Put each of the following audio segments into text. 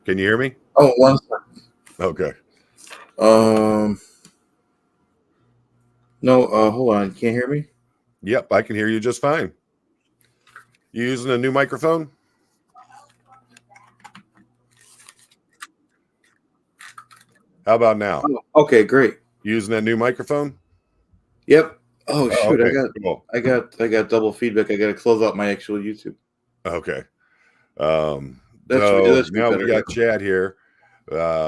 Can you hear me? Oh, one second. Okay. Um, no, hold on. Can't hear me? Yep, I can hear you just fine. You using a new microphone? How about now? Oh, okay, great. You using that new microphone? Yep. Oh Oh, shoot, okay, cool. I got double feedback. I got to close out my actual YouTube. Okay. That So should be now we better. got Yeah. Chad here.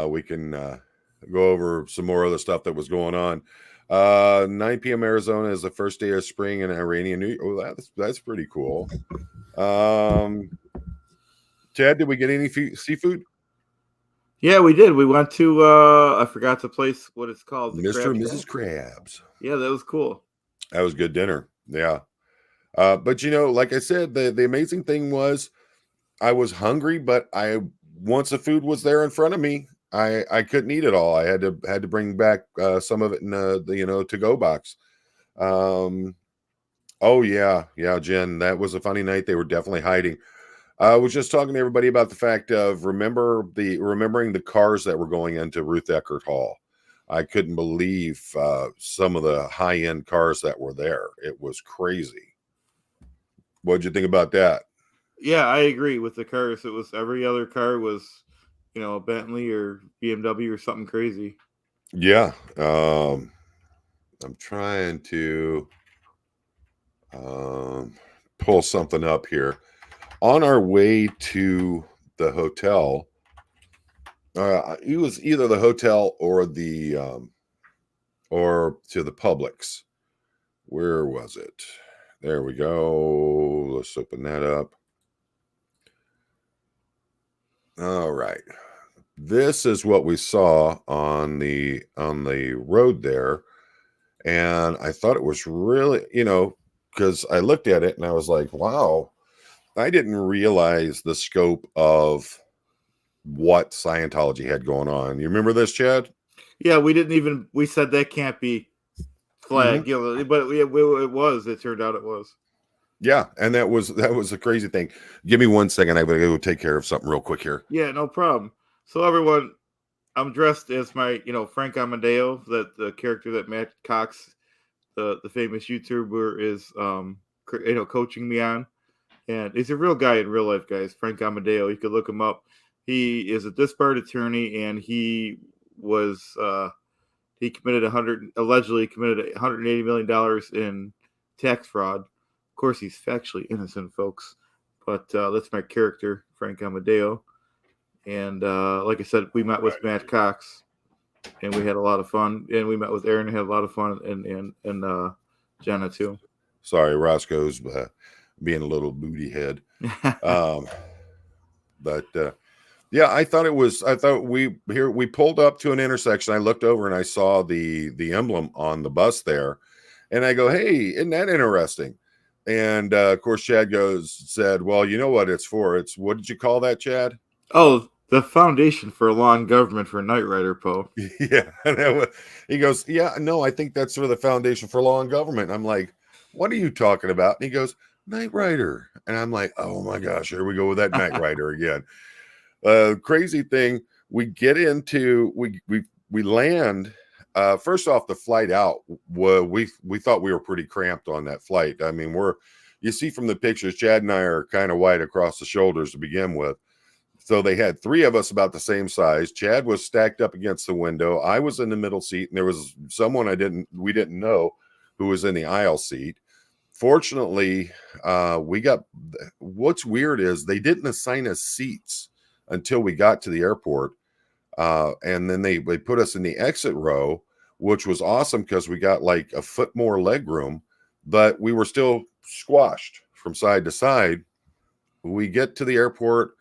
We can go over some more of the stuff that was going on. 9 p.m. Arizona is the first day of spring in Iranian New Year. Oh, that's pretty cool. Chad, did we get any seafood? Yeah, we did. We went to I forgot the place what it's called, the Mr. Crab and Mrs. Shack. Krabs. Yeah, that was cool. That was good dinner. Yeah. But like I said, the amazing thing was I was hungry, but once the food was there in front of me, I couldn't eat it all. I had to bring back some of it in the to go box. Um, oh yeah, Jen, that was a funny night. They were definitely hiding. I was just talking to everybody about the fact of remembering the cars that were going into Ruth Eckerd Hall. I couldn't believe some of the high end cars that were there. It was crazy. What'd you think about that? Yeah, I agree with the cars. It was every other car was, a Bentley or BMW or something crazy. Yeah. I'm trying to um, pull something up here. On our way to the hotel, it was either the hotel or or to the Publix. Where was it? There we go. Let's open that up. All right. This is what we saw on the road there. And I thought it was really, because I looked at it and I was like, wow, I didn't realize the scope of what Scientology had going on. You remember this, Chad? Yeah, we said that can't be Mm-hmm. flag, but it was. It turned out it was. Yeah, and that was a crazy thing. Give me 1 second. I gotta go take care of something real quick here. Yeah, no problem. So everyone, I'm dressed as my, Frank Amadeo, that the character that Matt Cox, the famous YouTuber, is coaching me on, and he's a real guy in real life, guys. Frank Amadeo, you could look him up. He is a disbarred attorney, and was he allegedly committed $180 million in tax fraud. Of course, he's factually innocent, folks. But that's my character, Frank Amadeo. And like I said, we met with Matt Cox, and we had a lot of fun. And we met with Aaron and had a lot of fun, and Jenna too. Sorry, Roscoe's being a little booty head. Um, but yeah, I thought we pulled up to an intersection. I looked over and I saw the emblem on the bus there, and I go, "Hey, isn't that interesting?" And of course, Chad said, "Well, you know what it's for? It's what did you call that, Chad?" Oh, the Foundation for Law and Government for Knight Rider, Poe. Yeah, he goes, "Yeah, no, I think that's for the Foundation for Law and Government." And I'm like, "What are you talking about?" And he goes, "Knight Rider," and I'm like, "Oh my gosh, here we go with that Knight Rider again." Crazy thing, we get into we land. First off, the flight out, we thought we were pretty cramped on that flight. I mean, you see from the pictures, Chad and I are kind of wide across the shoulders to begin with. So they had three of us about the same size. Chad was stacked up against the window. I was in the middle seat, and there was someone we didn't know who was in the aisle seat. Fortunately, what's weird is they didn't assign us seats until we got to the airport. And then they put us in the exit row, which was awesome because we got like a foot more leg room, but we were still squashed from side to side. We get to the airport.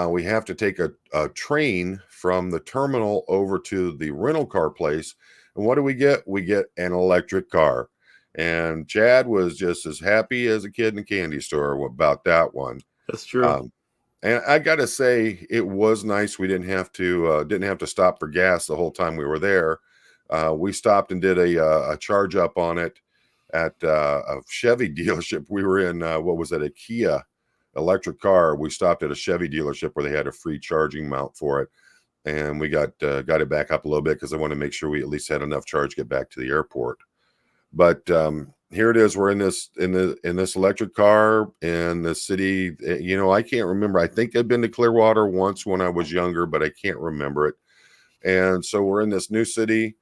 We have to take a train from the terminal over to the rental car place. And what do we get? We get an electric car. And Chad was just as happy as a kid in a candy store about that one. That's true. Um, and I got to say, it was nice. We didn't have to stop for gas the whole time we were there. We stopped and did a charge up on it at a Chevy dealership. We were in what was it, a Kia electric car. We stopped at a Chevy dealership where they had a free charging mount for it, and we got it back up a little bit because I want to make sure we at least had enough charge to get back to the airport. But here it is. We're in this electric car in the city. You know, I can't remember. I think I've been to Clearwater once when I was younger, but I can't remember it. And so we're in this new city.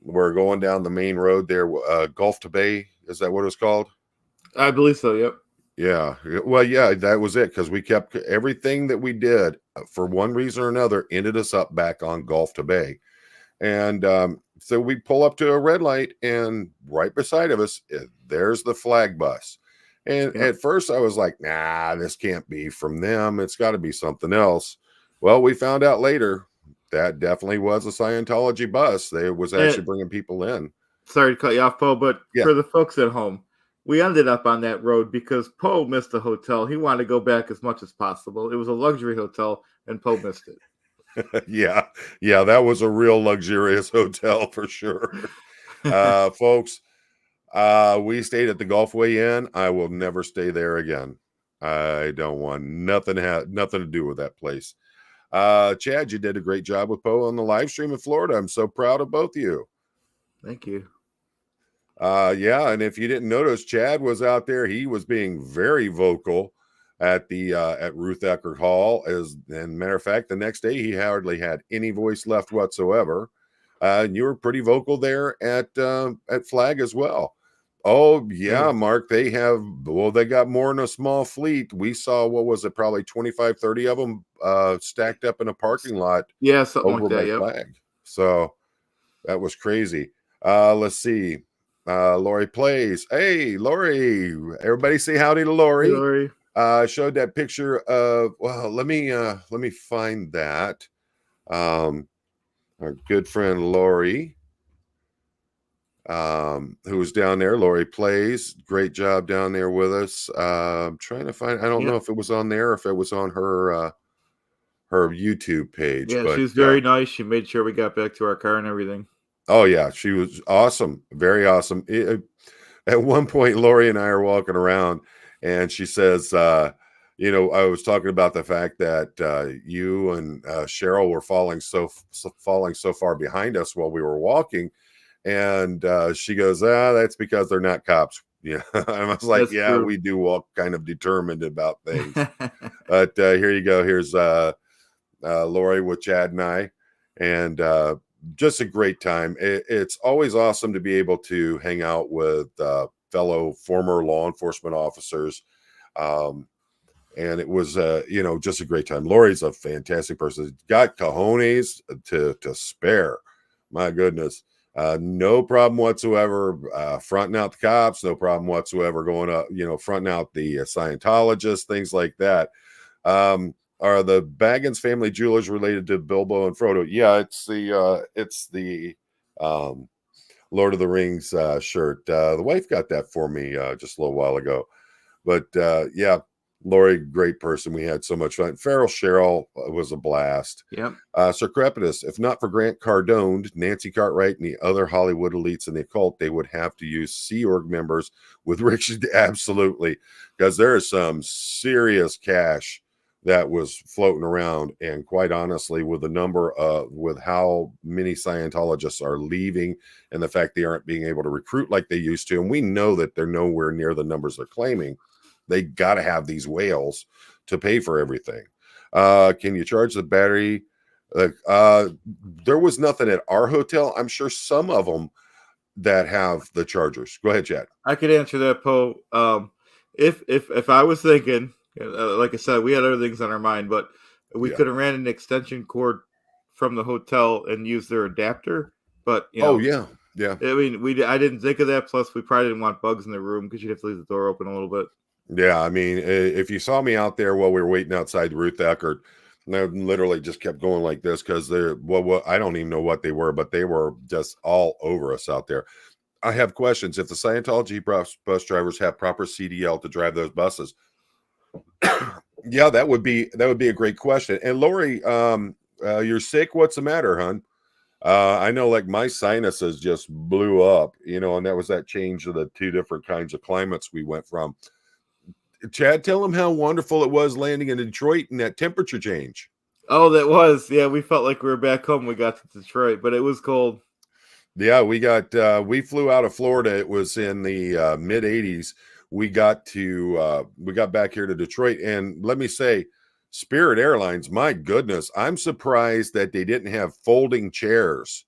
We're going down the main road there. Gulf to Bay, is that what it was called? I believe so. Yep. Yeah. Well, yeah, that was it, because we kept everything that we did for one reason or another ended us up back on Gulf to Bay. And so we pull up to a red light, and right beside of us, there's the flag bus. And at first I was like, nah, this can't be from them. It's got to be something else. Well, we found out later that definitely was a Scientology bus. They was actually bringing people in. Sorry to cut you off, Poe, but Yeah. for the folks at home, we ended up on that road because Poe missed the hotel. He wanted to go back as much as possible. It was a luxury hotel, and Poe missed it. Yeah, that was a real luxurious hotel for sure. Folks, we stayed at the Gulfway Inn. I will never stay there again. I don't want nothing to do with that place. Chad, you did a great job with Poe on the live stream in Florida. I'm so proud of both of you. Thank you. Yeah, and if you didn't notice, Chad was out there. He was being very vocal at the at Ruth Eckerd Hall. As and matter of fact, the next day he hardly had any voice left whatsoever. And you were pretty vocal there at Flag as well. Oh yeah, Mark, they got more than a small fleet. We saw, what was it, probably 25, 30 of them stacked up in a parking lot. Yeah, something over like that. Yep. Flag. So that was crazy. Let's see. Lori Plays. Hey, Lori. Everybody say howdy to Lori. Hey, Lori. Showed that picture of, well, let me find that. Our good friend Lori, who was down there. Lori Plays. Great job down there with us. I'm trying to find, I don't know if it was on there or if it was on her YouTube page. Yeah, but she was very nice. She made sure we got back to our car and everything. Oh yeah, she was awesome, very awesome. At one point, Lori and I are walking around, and she says, "You know, I was talking about the fact that you and Cheryl were falling so far behind us while we were walking," and she goes, that's because they're not cops." Yeah, I was like, that's true. We do walk kind of determined about things. But here you go. Here's Lori with Chad and I, and just a great time. It's always awesome to be able to hang out with fellow former law enforcement officers. And it was, just a great time. Lori's a fantastic person. Got cojones to spare. My goodness. No problem whatsoever. Fronting out the cops, no problem whatsoever. Going up, fronting out the Scientologists, things like that. Are the Baggins family jewelers related to Bilbo and Frodo? Yeah, it's the Lord of the Rings shirt. The wife got that for me just a little while ago. But yeah, Lori, great person. We had so much fun. Farrell Cheryl was a blast. Yep. Sir Crepitus, if not for Grant Cardone, Nancy Cartwright, and the other Hollywood elites in the occult, they would have to use Sea Org members with Richard. Absolutely, because there is some serious cash that was floating around, and quite honestly, with the number with how many Scientologists are leaving and the fact they aren't being able to recruit like they used to, and we know that they're nowhere near the numbers they're claiming, they got to have these whales to pay for everything. Can you charge the battery? There was nothing at our hotel. I'm sure some of them that have the chargers. Go ahead, Chad. I could answer that, Poe. If I was thinking, like I said, we had other things on our mind, but we could have ran an extension cord from the hotel and used their adapter. But oh yeah. I mean, I didn't think of that. Plus, we probably didn't want bugs in the room because you'd have to leave the door open a little bit. Yeah, I mean, if you saw me out there while we were waiting outside Ruth Eckerd, I literally just kept going like this because they're I don't even know what they were, but they were just all over us out there. I have questions. If the Scientology bus drivers have proper CDL to drive those buses, yeah, that would be a great question. And Lori, you're sick. What's the matter, hon? I know, like, my sinuses just blew up, and that was that change of the two different kinds of climates we went from. Chad, tell him how wonderful it was landing in Detroit and that temperature change. Oh, that was, yeah. We felt like we were back home. We got to Detroit, but it was cold. Yeah, we flew out of Florida. It was in the mid 80s. We got back here to Detroit, and let me say, Spirit Airlines, my goodness, I'm surprised that they didn't have folding chairs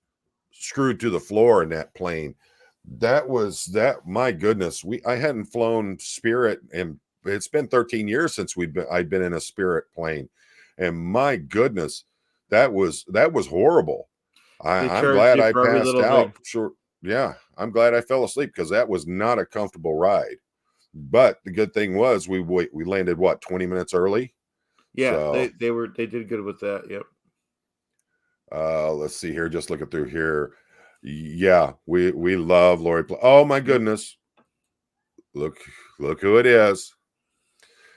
screwed to the floor in that plane. My goodness, I hadn't flown Spirit, and it's been 13 years since I'd been in a Spirit plane, and my goodness, that was horrible. I'm charge glad you I for every passed little out. thing. Sure, yeah, I'm glad I fell asleep because that was not a comfortable ride. But the good thing was we landed 20 minutes early. Yeah, So they did good with that. Yep. let's see here, just looking through here. Yeah, we love Lori. Oh my goodness. Look who it is.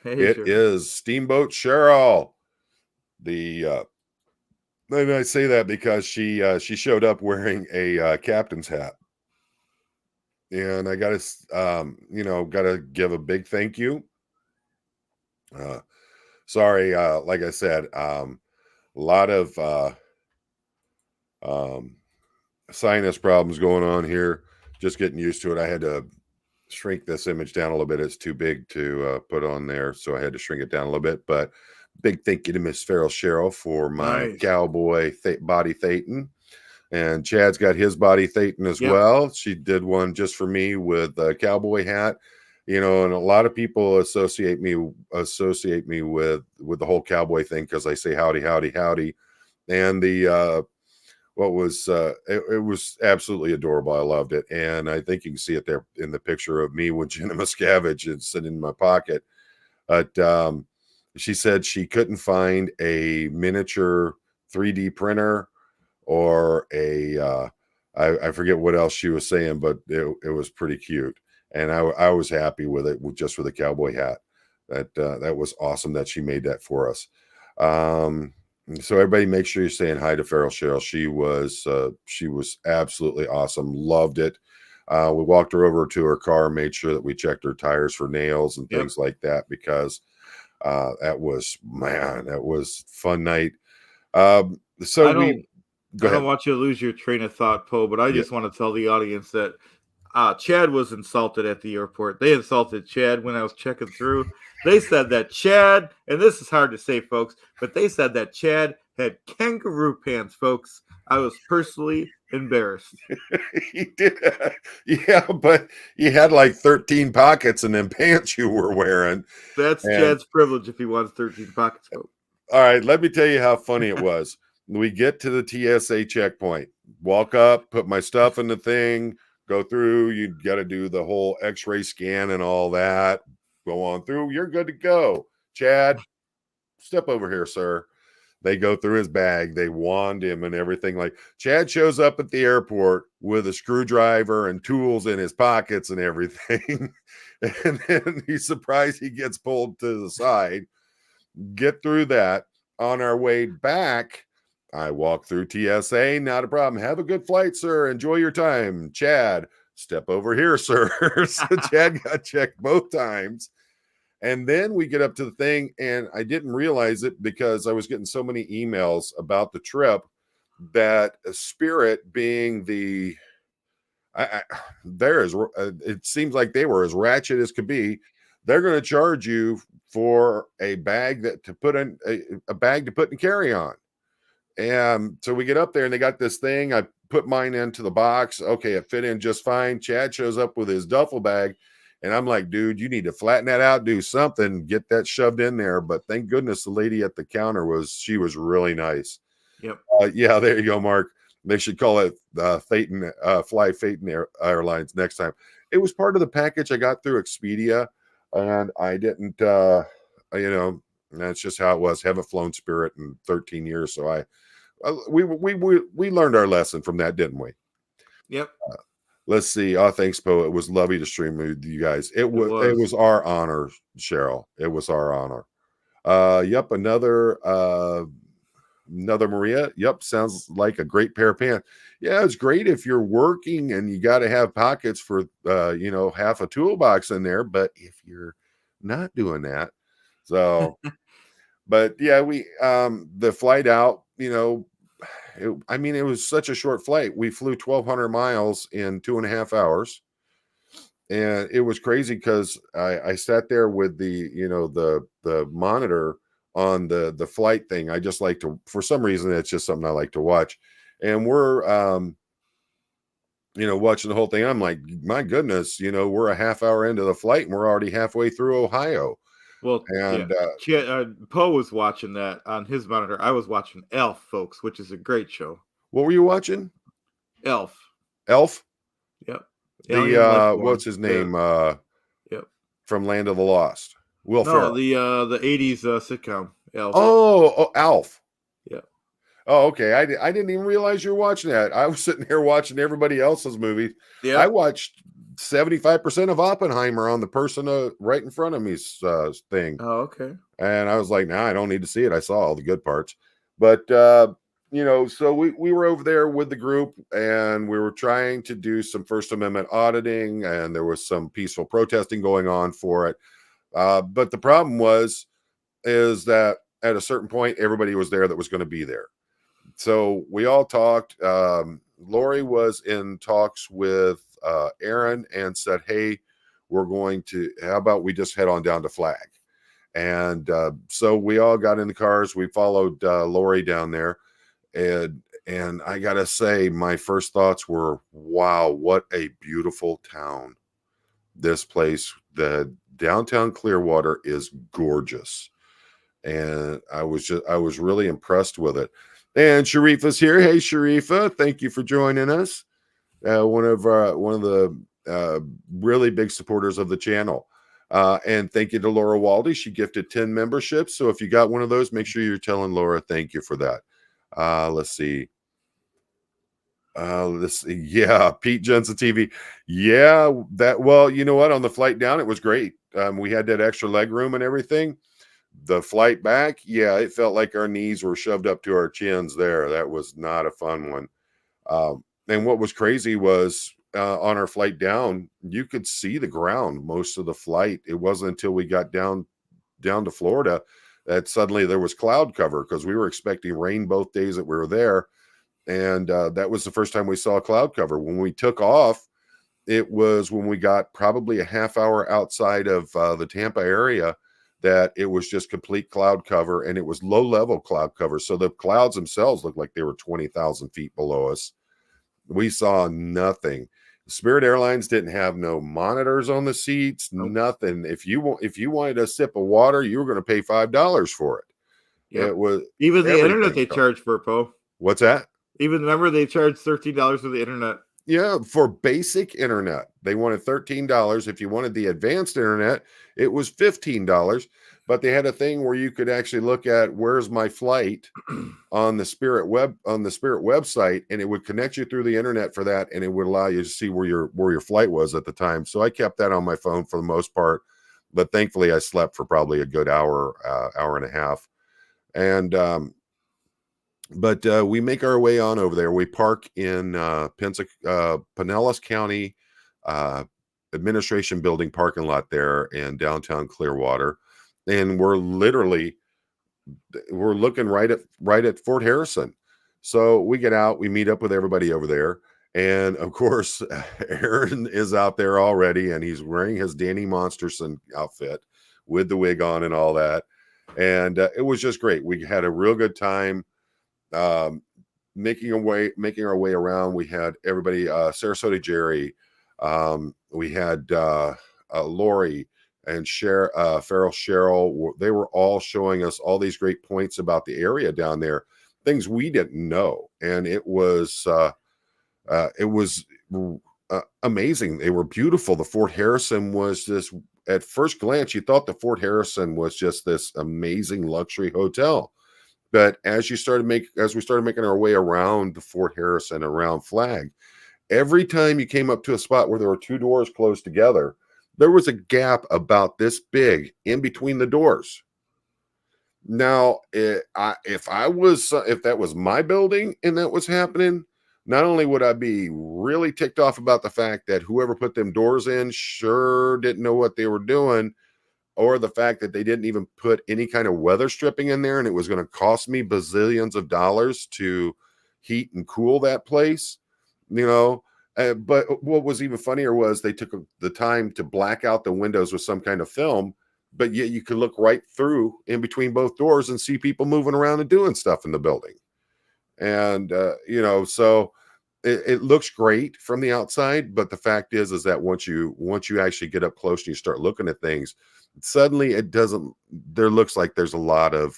Hey, It sure. is Steamboat Cheryl. And I say that because she showed up wearing a captain's hat. And I gotta gotta give a big thank you. Sorry, like I said, a lot of sinus problems going on here. Just getting used to it. I had to shrink this image down a little bit. It's too big to put on there, so I had to shrink it down a little bit. But big thank you to Miss Farrell Cheryl for my cowboy body Thetan. And Chad's got his body Thetan as well. She did one just for me with a cowboy hat. And a lot of people associate me with the whole cowboy thing because I say howdy, howdy, howdy. And it was absolutely adorable. I loved it. And I think you can see it there in the picture of me with Jenna Miscavige and sitting in my pocket. But she said she couldn't find a miniature 3D printer or I forget what else she was saying, but it was pretty cute. And I was happy with it, just with a cowboy hat. That was awesome that she made that for us. So everybody make sure you're saying hi to Farrell Cheryl. She was absolutely awesome. Loved it. We walked her over to her car, made sure that we checked her tires for nails and things like that, because that was fun night. I don't want you to lose your train of thought, Poe, but I just want to tell the audience that Chad was insulted at the airport. They insulted Chad when I was checking through. They said that Chad, and this is hard to say, folks, but they said that Chad had kangaroo pants, folks. I was personally embarrassed. He did. Yeah, but you had like 13 pockets in them pants you were wearing. That's Chad's privilege if he wants 13 pockets, folks. All right, let me tell you how funny it was. We get to the TSA checkpoint, walk up, put my stuff in the thing, go through. You got to do the whole x-ray scan and all that. Go on through. You're good to go. Chad, step over here, sir. They go through his bag. They wand him and everything. Like, Chad shows up at the airport with a screwdriver and tools in his pockets and everything. And then he's surprised he gets pulled to the side. Get through that. On our way back, I walk through TSA. Not a problem. Have a good flight, sir. Enjoy your time. Chad, step over here, sir. So Chad got checked both times. And then we get up to the thing, and I didn't realize it because I was getting so many emails about the trip that Spirit being it seems like they were as ratchet as could be. They're going to charge you for a bag to put in carry on. And so we get up there and they got this thing. I put mine into the box. Okay, it fit in just fine. Chad shows up with his duffel bag. And I'm like, dude, you need to flatten that out, do something, get that shoved in there. But thank goodness the lady at the counter was really nice. Yep. Yeah, there you go, Mark. They should call it Thetan, Fly Thetan Airlines next time. It was part of the package I got through Expedia, and I didn't, that's just how it was. Haven't flown Spirit in 13 years, so we learned our lesson from that, didn't we? Yep. Let's see. Oh, thanks, Poe. It was lovely to stream with you guys. It was our honor, Cheryl. It was our honor. Yep, another Maria. Yep, sounds like a great pair of pants. Yeah, it's great if you're working and you got to have pockets for half a toolbox in there. But if you're not doing that. So, but yeah, we the flight out, I mean, it was such a short flight. We flew 1,200 miles in 2.5 hours, and it was crazy because I sat there with the monitor on the flight thing. I just like to, for some reason, it's just something I like to watch, and we're watching the whole thing. I'm like, my goodness, we're a half hour into the flight and we're already halfway through Ohio. Well, yeah. And Poe was watching that on his monitor. I was watching Elf, folks, which is a great show. what were you watching? Elf. Elf? Yep. The what's his name? Yep. From Land of the Lost. Will Ferrell. The 80s sitcom. Elf. Oh, Alf. Yeah. Oh, okay. I didn't even realize you were watching that. I was sitting here watching everybody else's movies. Yeah. I watched 75% of Oppenheimer on the person right in front of me's thing. Oh, okay. And I was like, nah, I don't need to see it. I saw all the good parts. But so we were over there with the group and we were trying to do some First Amendment auditing, and there was some peaceful protesting going on for it. But the problem is that at a certain point, everybody was there that was going to be there. So we all talked. Lori was in talks with Aaron and said, hey, how about we just head on down to Flag? And so we all got in the cars. We followed Lori down there. And I got to say, my first thoughts were, wow, what a beautiful town. This place, the downtown Clearwater, is gorgeous. And I was really impressed with it. And Sharifa's here. Hey, Sharifa, thank you for joining us. One of the really big supporters of the channel. And thank you to Laura Waldy. She gifted 10 memberships. So if you got one of those, make sure you're telling Laura thank you for that. Let's see. Yeah, Pete Jensen TV. Yeah, well, you know what? On the flight down, it was great. We had that extra leg room and everything. The flight back, yeah, it felt like our knees were shoved up to our chins there. That was not a fun one. And what was crazy was on our flight down, you could see the ground most of the flight. It wasn't until we got down to Florida that suddenly there was cloud cover, because we were expecting rain both days that we were there. And that was the first time we saw cloud cover. When we took off, it was when we got probably a half hour outside of the Tampa area that it was just complete cloud cover, and it was low level cloud cover. So the clouds themselves looked like they were 20,000 feet below us. We saw nothing. Spirit Airlines didn't have no monitors on the seats, nothing. If you wanted a sip of water, you were going to pay $5 for it. Yep. It was even the internet they charge for, Poe. What's that? Even remember they charged $13 for the internet. Yeah, for basic internet, they wanted $13. If you wanted the advanced internet, it was $15. But they had a thing where you could actually look at where's my flight on the Spirit website, and it would connect you through the internet for that, and it would allow you to see where your flight was at the time. So I kept that on my phone for the most part, but thankfully I slept for probably a good hour and a half. And but we make our way on over there. We park in Pinellas County Administration Building parking lot there in downtown Clearwater, and we're looking right at Fort Harrison. So we get out, we meet up with everybody over there, and of course Aaron is out there already, and he's wearing his Danny Monsterson outfit with the wig on and all that, and it was just great. We had a real good time. Making our way around. We had everybody, Sarasota Jerry, we had Lori and Farrell Cheryl. They were all showing us all these great points about the area down there, things we didn't know, and it was amazing. They were beautiful. The Fort Harrison was this, at first glance, you thought the Fort Harrison was just this amazing luxury hotel. But as we started making our way around the Fort Harrison, around Flag, every time you came up to a spot where there were two doors closed together, there was a gap about this big in between the doors. Now, if that was my building and that was happening, not only would I be really ticked off about the fact that whoever put them doors in sure didn't know what they were doing, or the fact that they didn't even put any kind of weather stripping in there, and it was going to cost me bazillions of dollars to heat and cool that place, you know. But what was even funnier was they took the time to black out the windows with some kind of film, but yet you could look right through in between both doors and see people moving around and doing stuff in the building. And you know, so it looks great from the outside, but the fact is that once you actually get up close and you start looking at things, suddenly it doesn't. There looks like there's a lot of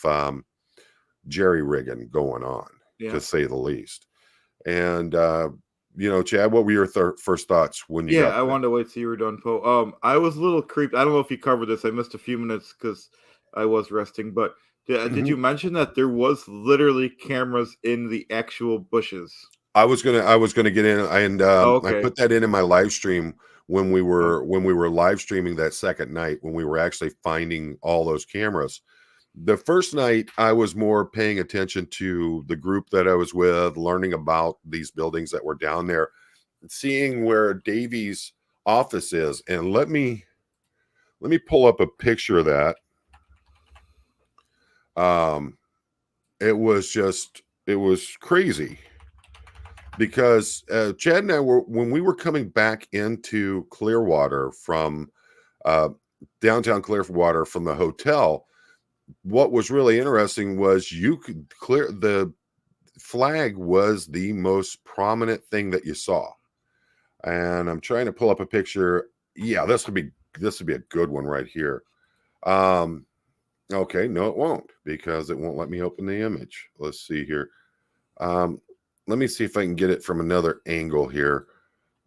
jerry rigging going on, to say the least. And you know, Chad, what were your first thoughts when you got I there? wanted to wait till you were done, Poe. I was a little creeped. I don't know if you covered this. I missed a few minutes because I was resting. But did you mention that there was literally cameras in the actual bushes? I was gonna get in, and Oh, I okay. put that in my live stream when we Oh, were live streaming that second night, when we were actually finding all those cameras. The first night, I was more paying attention to the group that I was with, learning about these buildings that were down there, seeing where Davy's office is. And let me pull up a picture of that. It was crazy, because Chad and I were, when we were coming back into Clearwater from downtown Clearwater from the hotel, what was really interesting was you could clear the flag was the most prominent thing that you saw. And I'm trying to pull up a picture. Yeah, this would be a good one right here. Okay, no, it won't, because it won't let me open the image. Let's see here. Let me see if I can get it from another angle here.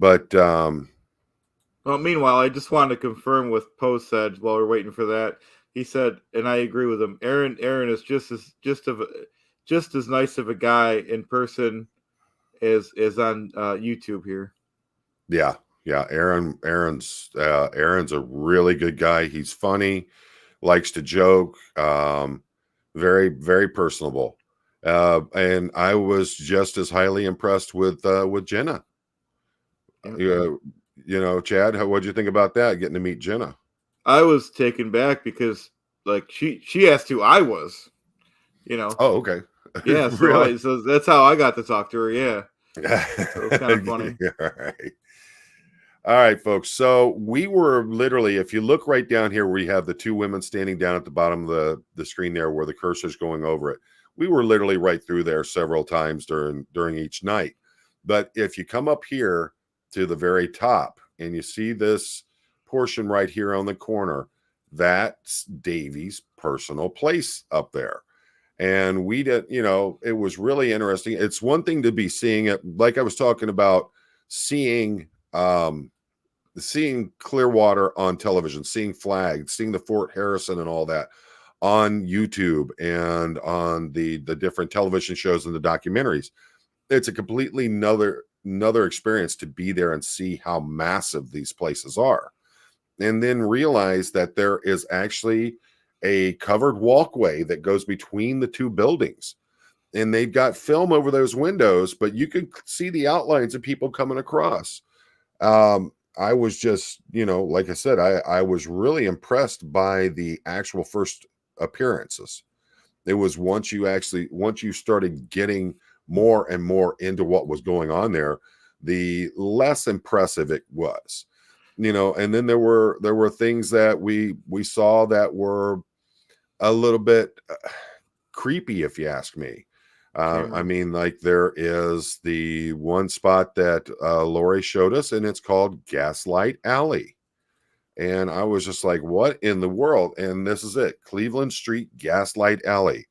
But well, meanwhile, I just wanted to confirm with Poe said while we're waiting for that. He said, and I agree with him. Aaron is just as nice of a guy in person as on YouTube here. yeah, Aaron's a really good guy. He's funny, likes to joke, very, very personable. And I was just as highly impressed with Jenna. You know, Chad, what'd you think about that? Getting to meet Jenna? I was taken back because like she asked who I was, you know. Oh, okay. Yeah, Really? so that's how I got to talk to her. Yeah, so it was kind of funny. All right. All right, folks. So we were literally, if you look right down here, we have the two women standing down at the bottom of the screen there where the cursor's going over it. We were literally right through there several times during each night. But if you come up here to the very top and you see this portion right here on the corner, that's Davy's personal place up there. And we did, you know, it was really interesting. It's one thing to be seeing it, like I was talking about, seeing Clearwater on television, seeing Flag, seeing the Fort Harrison and all that on YouTube and on the different television shows and the documentaries. It's a completely another experience to be there and see how massive these places are, and then realize that there is actually a covered walkway that goes between the two buildings, and they've got film over those windows, but you can see the outlines of people coming across. I was just, you know, like I said, I was really impressed by the actual first appearances. It was once you started getting more and more into what was going on there, the less impressive it was, you know. And then there were things that we saw that were a little bit creepy, if you ask me. I mean, like, there is the one spot that Lori showed us, and it's called Gaslight Alley. And I was just like, what in the world? And this is it, Cleveland Street Gaslight Alley,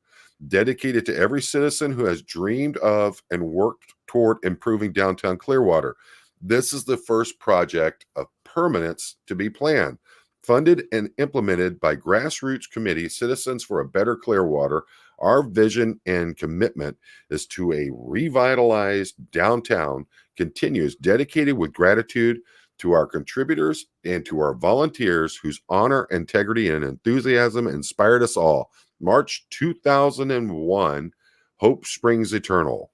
dedicated to every citizen who has dreamed of and worked toward improving downtown Clearwater. This is the first project of permanence to be planned, funded and implemented by grassroots committee Citizens for a Better Clearwater. Our vision and commitment is to a revitalized downtown, continues, dedicated with gratitude to our contributors and to our volunteers whose honor, integrity, and enthusiasm inspired us all. March 2001, Hope Springs Eternal.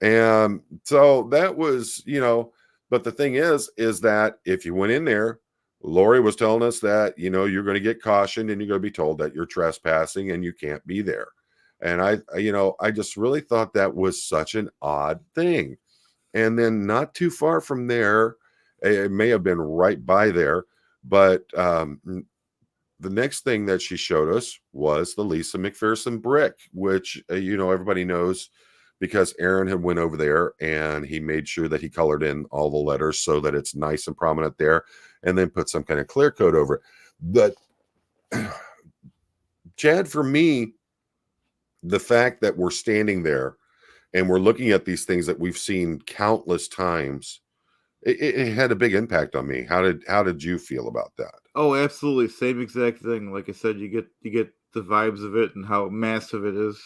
And so that was, you know, but the thing is that if you went in there, Lori was telling us that, you're going to get cautioned and you're going to be told that you're trespassing and you can't be there. And I just really thought that was such an odd thing. And then not too far from there, it may have been right by there, but the next thing that she showed us was the Lisa McPherson brick, which, everybody knows because Aaron had went over there and he made sure that he colored in all the letters so that it's nice and prominent there, and then put some kind of clear coat over it. But Chad, for me, the fact that we're standing there and we're looking at these things that we've seen countless times, it had a big impact on me. How did you feel about that? Oh, absolutely, same exact thing. Like I said, you get the vibes of it and how massive it is.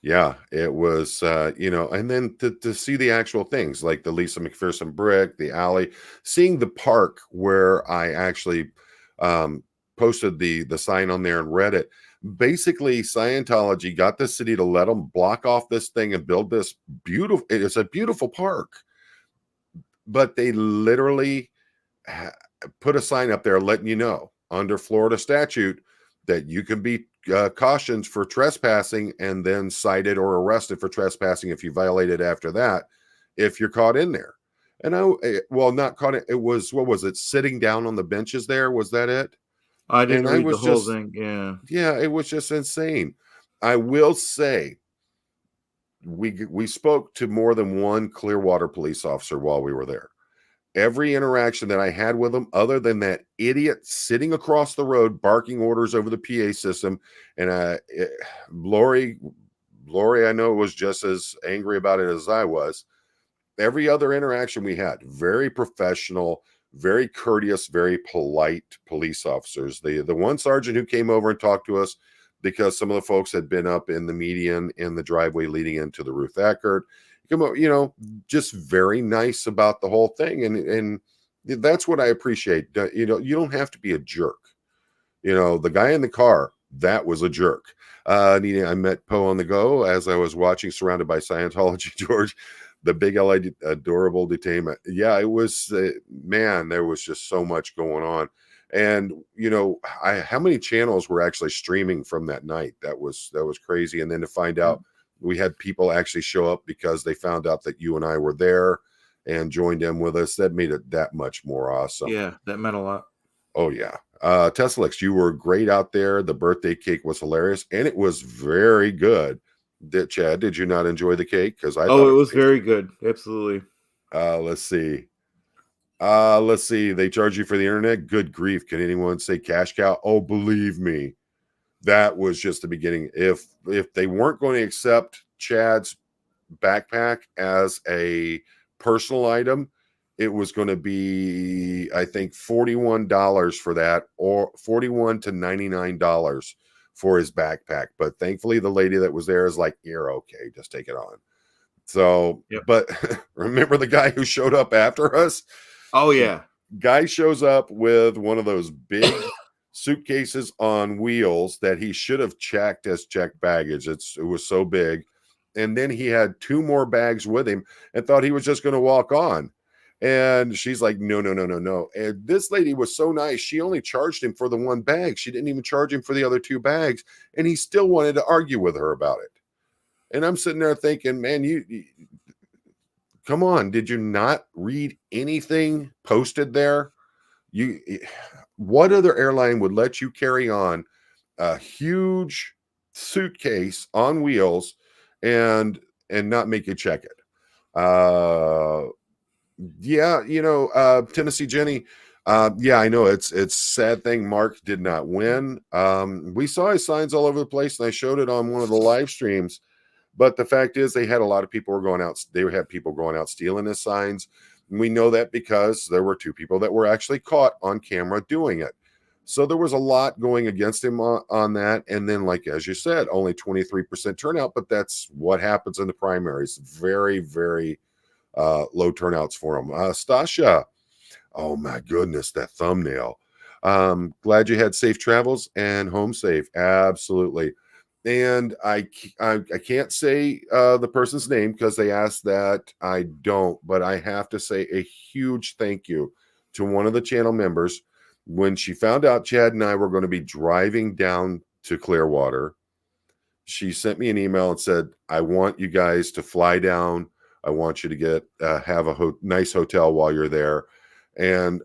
Yeah, it was, and then to see the actual things like the Lisa McPherson brick, the alley, seeing the park where I actually posted the sign on there and read it. Basically, Scientology got the city to let them block off this thing and build this beautiful. It's a beautiful park, but they literally put a sign up there letting you know under Florida statute that you can be cautioned for trespassing and then cited or arrested for trespassing if you violate it after that, if you're caught in there. And not caught it. It was, what was it? Sitting down on the benches there. Was that it? I didn't And I read the was whole just, thing. Yeah. yeah, it was just insane. I will say we spoke to more than one Clearwater police officer while we were there. Every interaction that I had with them, other than that idiot sitting across the road barking orders over the PA system, and Lori, I know, was just as angry about it as I was. Every other interaction we had, very professional, very courteous, very polite police officers. The one sergeant who came over and talked to us because some of the folks had been up in the median in the driveway leading into the Ruth Eckerd. Just very nice about the whole thing. And that's what I appreciate. You don't have to be a jerk. The guy in the car, that was a jerk. I met Poe on the go as I was watching Surrounded by Scientology, George, the big LED adorable detainment. Yeah, it was, man, there was just so much going on. And, how many channels were actually streaming from that night? That was crazy. And then to find out, we had people actually show up because they found out that you and I were there and joined in with us. That made it that much more awesome. Yeah, that meant a lot. Oh, yeah. Tesalix, you were great out there. The birthday cake was hilarious, and it was very good. Chad, did you not enjoy the cake? Because I thought it was very good. Absolutely. Let's see. Let's see. They charge you for the internet. Good grief. Can anyone say cash cow? Oh, believe me. That was just the beginning. If they weren't going to accept Chad's backpack as a personal item, it was going to be, I think, $41 for that, or $41 to $99 for his backpack. But thankfully, the lady that was there is like, "You're okay, just take it on." So, yep. But remember the guy who showed up after us? Oh, yeah. Guy shows up with one of those big suitcases on wheels that he should have checked as checked baggage. It was so big. And then he had 2 more bags with him and thought he was just going to walk on. And she's like, no. And this lady was so nice. She only charged him for the 1 bag. She didn't even charge him for the other 2 bags. And he still wanted to argue with her about it. And I'm sitting there thinking, man, you come on. Did you not read anything posted there? What other airline would let you carry on a huge suitcase on wheels and not make you check it? Tennessee Jenny. Yeah, I know it's a sad thing. Mark did not win. We saw his signs all over the place, and I showed it on one of the live streams. But the fact is, they had a lot of people were going out. They had people going out stealing his signs. And we know that because there were 2 people that were actually caught on camera doing it. So there was a lot going against him on that. And then, like, as you said, only 23% turnout, but that's what happens in the primaries. Very, very low turnouts for him. Stasha, oh my goodness, that thumbnail. Glad you had safe travels and home safe. Absolutely. And I can't say the person's name because they asked that. I don't, but I have to say a huge thank you to one of the channel members when she found out Chad and I were going to be driving down to Clearwater. She sent me an email and said, I want you guys to fly down. I want you to get have a nice hotel while you're there, and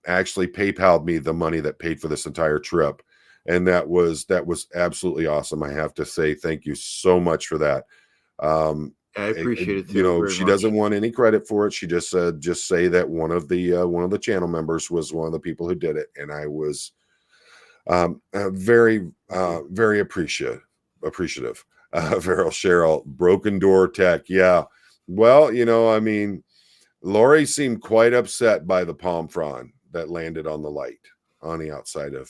actually PayPal'd me the money that paid for this entire trip. And that was absolutely awesome. I have to say thank you so much for that. I appreciate it too. You know, very she much. doesn't want any credit for it. She just said, just say that one of the channel members was one of the people who did it, and I was very appreciative. Veryl Cheryl, Broken Door Tech, yeah. Well, you know, I mean, Lori seemed quite upset by the palm frond that landed on the light on the outside of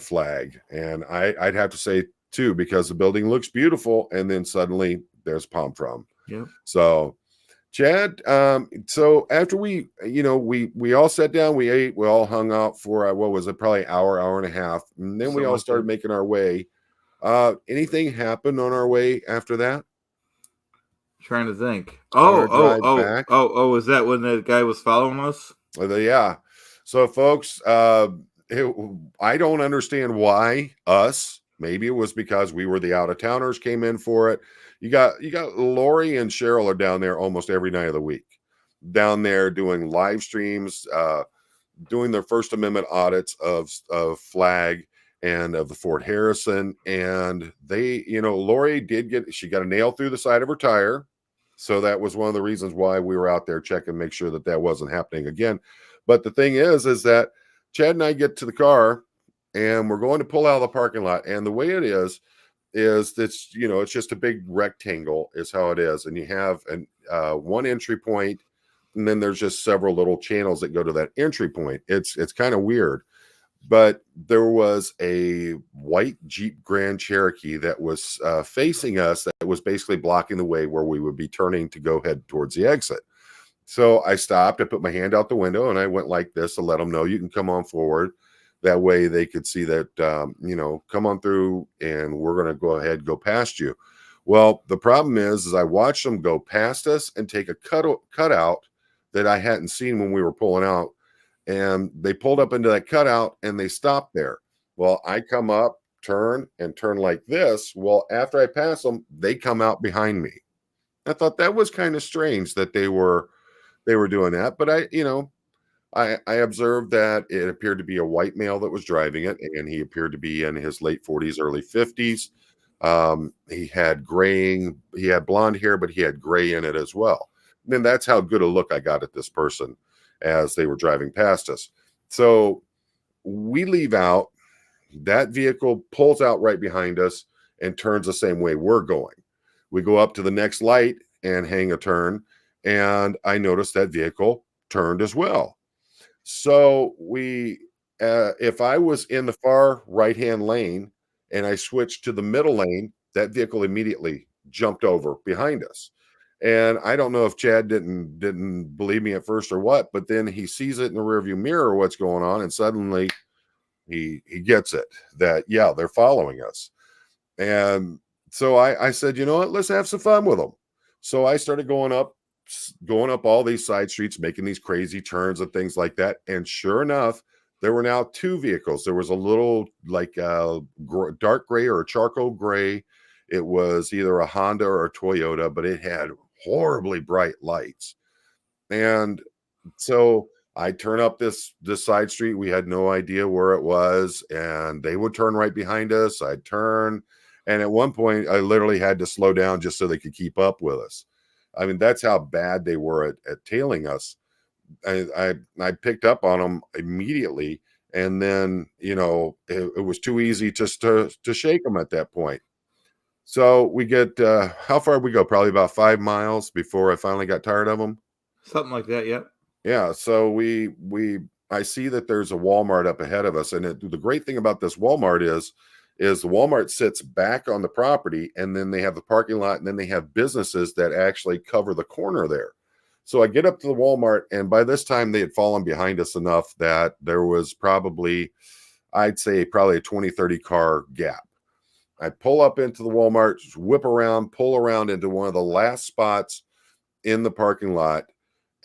Flag, and I'd have to say too, because the building looks beautiful, and then suddenly there's palm frond. Yep. So, Chad, so after we all sat down, we ate, we all hung out for what was it, probably hour and a half, and then we all started making our way. Anything happened on our way after that? Trying to think. Is that when the guy was following us? Yeah. So, folks, I don't understand why us. Maybe it was because we were the out-of-towners came in for it. You got Lori and Cheryl are down there almost every night of the week, down there doing live streams, doing their First Amendment audits of Flag and of the Fort Harrison. And they, you know, Lori she got a nail through the side of her tire. So that was one of the reasons why we were out there checking, make sure that wasn't happening again. But the thing is that Chad and I get to the car and we're going to pull out of the parking lot. And the way it is it's, you know, it's just a big rectangle is how it is. And you have one entry point, and then there's just several little channels that go to that entry point. It's kind of weird. But there was a white Jeep Grand Cherokee that was facing us, that was basically blocking the way where we would be turning to go head towards the exit. So I stopped, I put my hand out the window, and I went like this to let them know you can come on forward. That way they could see that, you know, come on through and we're going to go ahead, go past you. Well, the problem is I watched them go past us and take a cutout that I hadn't seen when we were pulling out. And they pulled up into that cutout and they stopped there. Well, I come up, turn like this. Well, after I pass them, they come out behind me. I thought that was kind of strange that they were doing that. But I observed that it appeared to be a white male that was driving it, and he appeared to be in his late 40s, early 50s. He had blonde hair, but he had gray in it as well. And that's how good a look I got at this person as they were driving past us. So we leave out, that vehicle pulls out right behind us and turns the same way we're going. We go up to the next light and hang a turn, and I noticed that vehicle turned as well. So if I was in the far right-hand lane and I switched to the middle lane, that vehicle immediately jumped over behind us. And I don't know if Chad didn't believe me at first or what, but then he sees it in the rearview mirror what's going on, and suddenly he gets it that, yeah, they're following us. And so I said, you know what, let's have some fun with them. So I started going up all these side streets, making these crazy turns and things like that. And sure enough, there were now two vehicles. There was a little like a dark gray or a charcoal gray. It was either a Honda or a Toyota, but it had horribly bright lights. And so I turn up this side street. We had no idea where it was, and they would turn right behind us. I'd turn, and at one point I literally had to slow down just so they could keep up with us. I mean, that's how bad they were at tailing us. I picked up on them immediately, and then, you know, it was too easy just to shake them at that point. So we get how far did we go? Probably about 5 miles before I finally got tired of them. Something like that, yep. Yeah. So I see that there's a Walmart up ahead of us, and the great thing about this Walmart is the Walmart sits back on the property, and then they have the parking lot, and then they have businesses that actually cover the corner there. So I get up to the Walmart, and by this time they had fallen behind us enough that there was probably, I'd say probably a 20, 30 car gap. I pull up into the Walmart, whip around, pull around into one of the last spots in the parking lot,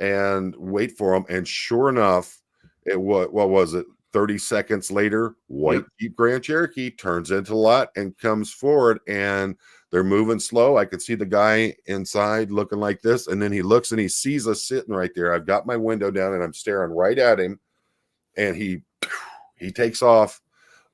and wait for them. And sure enough, what was it? 30 seconds later, white Yep. Jeep Grand Cherokee turns into the lot and comes forward, and they're moving slow. I could see the guy inside looking like this, and then he looks and he sees us sitting right there. I've got my window down and I'm staring right at him, and he takes off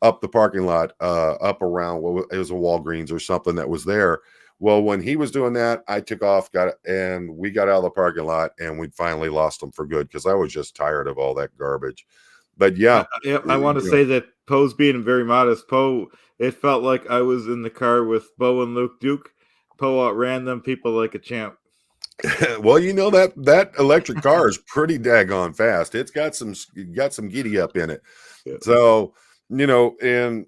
up the parking lot, up around it was a Walgreens or something that was there. Well, when he was doing that, I took off, and we got out of the parking lot, and we finally lost him for good because I was just tired of all that garbage. But yeah, I want to say that Poe's being very modest. Poe, it felt like I was in the car with Bo and Luke Duke. Poe outran them people like a champ. well, that electric car is pretty daggone fast. It's got some giddy up in it. Yeah. So, and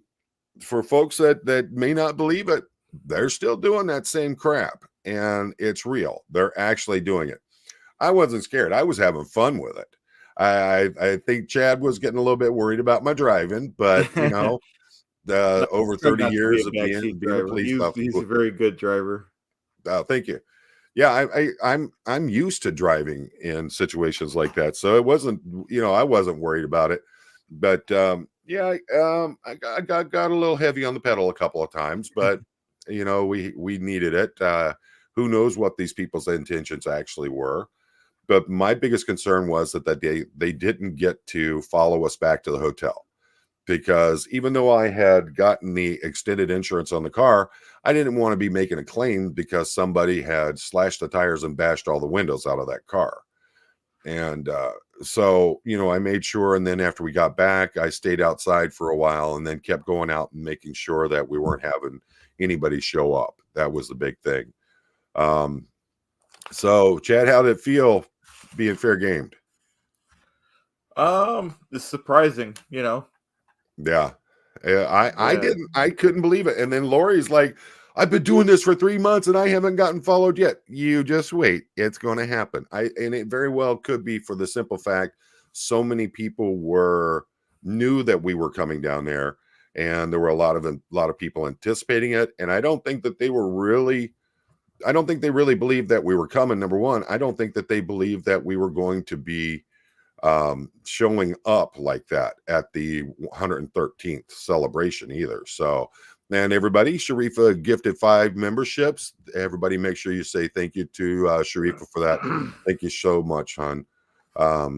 for folks that may not believe it, they're still doing that same crap, and it's real. They're actually doing it. I wasn't scared. I was having fun with it. I think Chad was getting a little bit worried about my driving, but over 30 years of being a police officer, he's a very good driver. Thank you. Yeah, I'm used to driving in situations like that, so it wasn't, I wasn't worried about it. But yeah, I got a little heavy on the pedal a couple of times, but we needed it. Who knows what these people's intentions actually were? But my biggest concern was that they didn't get to follow us back to the hotel, because even though I had gotten the extended insurance on the car, I didn't want to be making a claim because somebody had slashed the tires and bashed all the windows out of that car. And so, I made sure. And then after we got back, I stayed outside for a while and then kept going out and making sure that we weren't having anybody show up. That was the big thing. So Chad, how did it feel being fair gamed? It's surprising, Yeah. I couldn't believe it. And then Lori's like, I've been doing this for 3 months and I haven't gotten followed yet. You just wait. It's going to happen. And it very well could be, for the simple fact, so many people knew that we were coming down there, and there were a lot of people anticipating it. And I don't think they really believed that we were coming. Number one, I don't think that they believed that we were going to be showing up like that at the 113th celebration either. So, and everybody, Sharifa gifted 5 memberships. Everybody, make sure you say thank you to Sharifa for that. Thank you so much, hon. A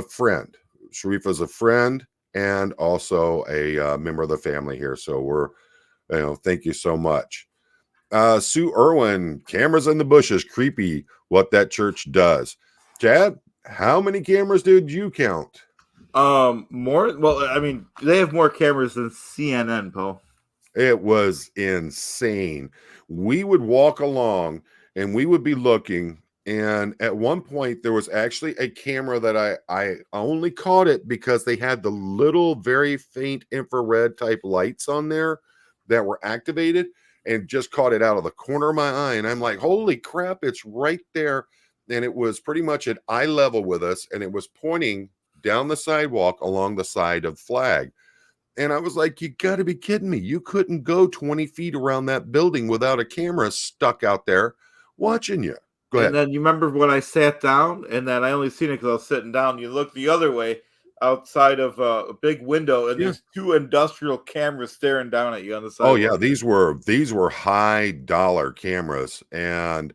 friend. Sharifa's a friend and also a member of the family here. So thank you so much. Sue Irwin, cameras in the bushes, creepy what that church does. Chad, how many cameras did you count? More. Well, I mean, they have more cameras than CNN, Paul. It was insane. We would walk along and we would be looking, and at one point there was actually a camera that I only caught it because they had the little very faint infrared type lights on there that were activated, and just caught it out of the corner of my eye. And I'm like, holy crap, it's right there. And it was pretty much at eye level with us, and it was pointing down the sidewalk along the side of Flag. And I was like, you got to be kidding me. You couldn't go 20 feet around that building without a camera stuck out there watching you. Go ahead. And then you remember when I sat down, and then I only seen it because I was sitting down. You look the other way outside of a big window, and there's 2 industrial cameras staring down at you on the side. Oh yeah, these were high dollar cameras. And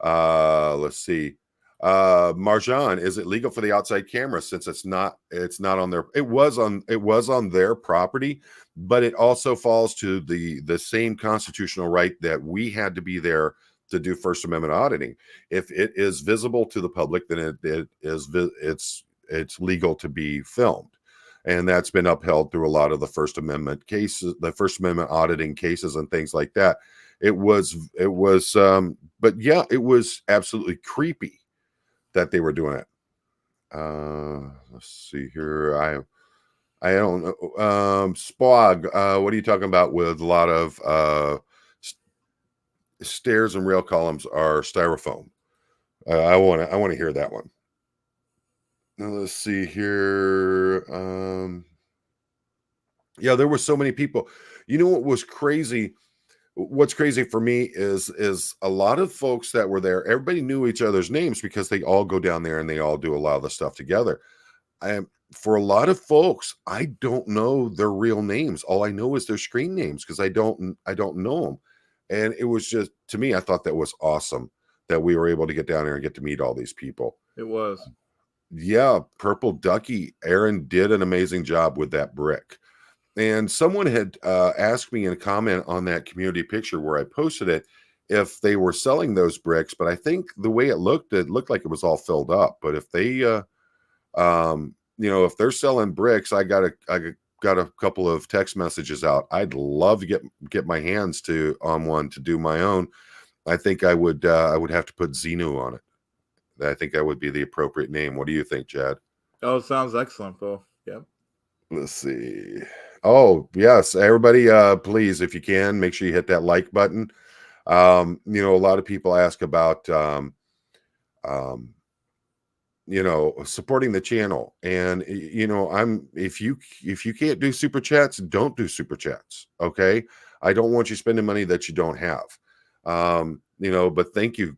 let's see. Marjan, is it legal for the outside camera, since it's not on their, it was on their property, but it also falls to the same constitutional right that we had to be there to do First Amendment auditing. If it is visible to the public, then it's legal to be filmed. And that's been upheld through a lot of the First Amendment cases, the First Amendment auditing cases and things like that. But yeah, it was absolutely creepy that they were doing it. Let's see here. I don't know. Spog, what are you talking about with a lot of stairs and rail columns are styrofoam? I want to hear that one. Now let's see here. Yeah, there were so many people. You know what was crazy what's crazy for me is a lot of folks that were there, everybody knew each other's names because they all go down there and they all do a lot of the stuff together. I For a lot of folks, I don't know their real names. All I know is their screen names because I don't know them. And it was just, to me, I thought that was awesome that we were able to get down there and get to meet all these people. It was. Yeah, Purple Ducky, Aaron did an amazing job with that brick. And someone had asked me in a comment on that community picture where I posted it if they were selling those bricks, but I think the way it looked like it was all filled up. But if they if they're selling bricks, I got a couple of text messages out. I'd love to get my hands on one to do my own. I think I would have to put Xenu on it. I think that would be the appropriate name. What do you think, Chad? Oh, sounds excellent, Phil. Yep. Let's see. Oh, yes. Everybody, please, if you can, make sure you hit that like button. A lot of people ask about supporting the channel. And if you can't do super chats, don't do super chats. Okay. I don't want you spending money that you don't have. But thank you,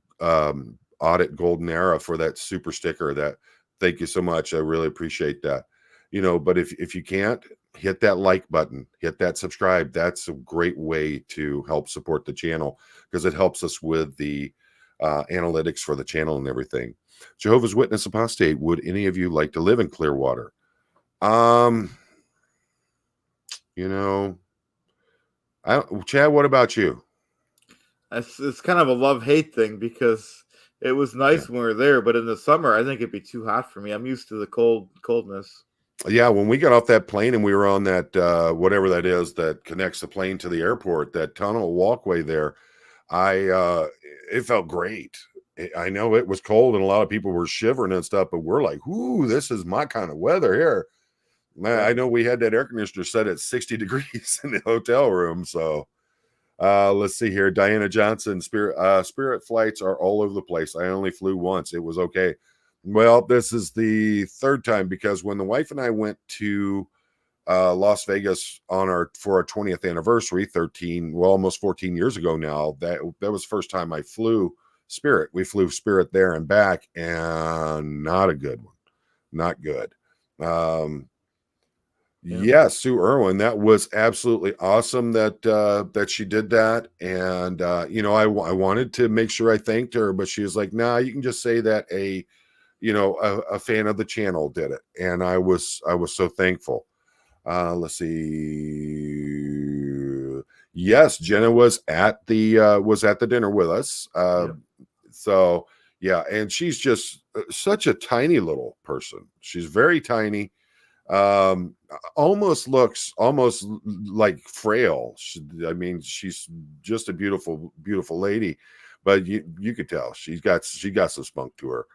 Audit Golden Era, for that super sticker. Thank you so much. I really appreciate that. But if you can't, hit that like button, hit that subscribe. That's a great way to help support the channel because it helps us with the analytics for the channel and everything. Jehovah's Witness Apostate, would any of you like to live in Clearwater? Chad, what about you? It's kind of a love-hate thing because it was nice when we were there, but in the summer, I think it'd be too hot for me. I'm used to the coldness. Yeah, when we got off that plane and we were on that whatever that is that connects the plane to the airport, that tunnel walkway there, it felt great. I know it was cold and a lot of people were shivering and stuff, but we're like, "Ooh, this is my kind of weather here." I know we had that air conditioner set at 60 degrees in the hotel room. So let's see here. Diana Johnson, Spirit flights are all over the place. I only flew once. It was okay. Well, this is the third time because when the wife and I went to Las Vegas for our 20th anniversary, almost 14 years ago now, that was the first time I flew Spirit. We flew Spirit there and back, and not a good one. Not good. Yeah, Sue Irwin, that was absolutely awesome that she did that. And I wanted to make sure I thanked her, but she was like, "Nah, you can just say that a fan of the channel did it." And I was so thankful. Let's see. Yes, Jenna was at the dinner with us. So yeah, and she's just such a tiny little person. She's very tiny. Almost looks like frail. She's just a beautiful lady, but you could tell she got some spunk to her.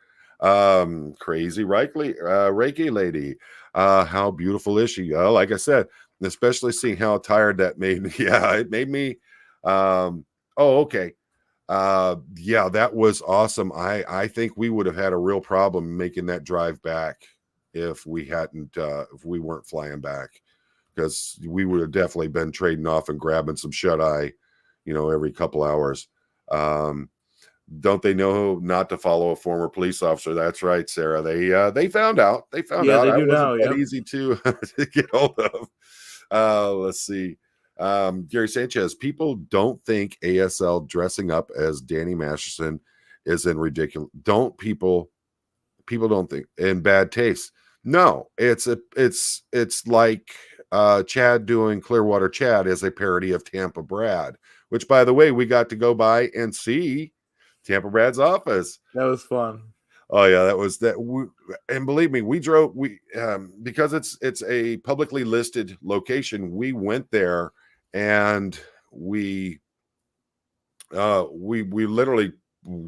Crazy Reiki lady, how beautiful is she? Like I said, especially seeing how tired that made me. Yeah, it made me okay. Yeah, that was awesome. I think we would have had a real problem making that drive back if we weren't flying back, because we would have definitely been trading off and grabbing some shut eye, every couple hours. Don't they know not to follow a former police officer? That's right, Sarah. They found out. They found out. They I do wasn't now. that easy to get hold of. Let's see. Gary Sanchez, people don't think ASL dressing up as Danny Masterson is in ridiculous. People don't think in bad taste. No, it's like Chad doing Clearwater Chad as a parody of Tampa Brad, which, by the way, we got to go by and see Tampa Brad's office. That was fun. Oh yeah, and believe me, we drove. Because it's a publicly listed location. We went there and we literally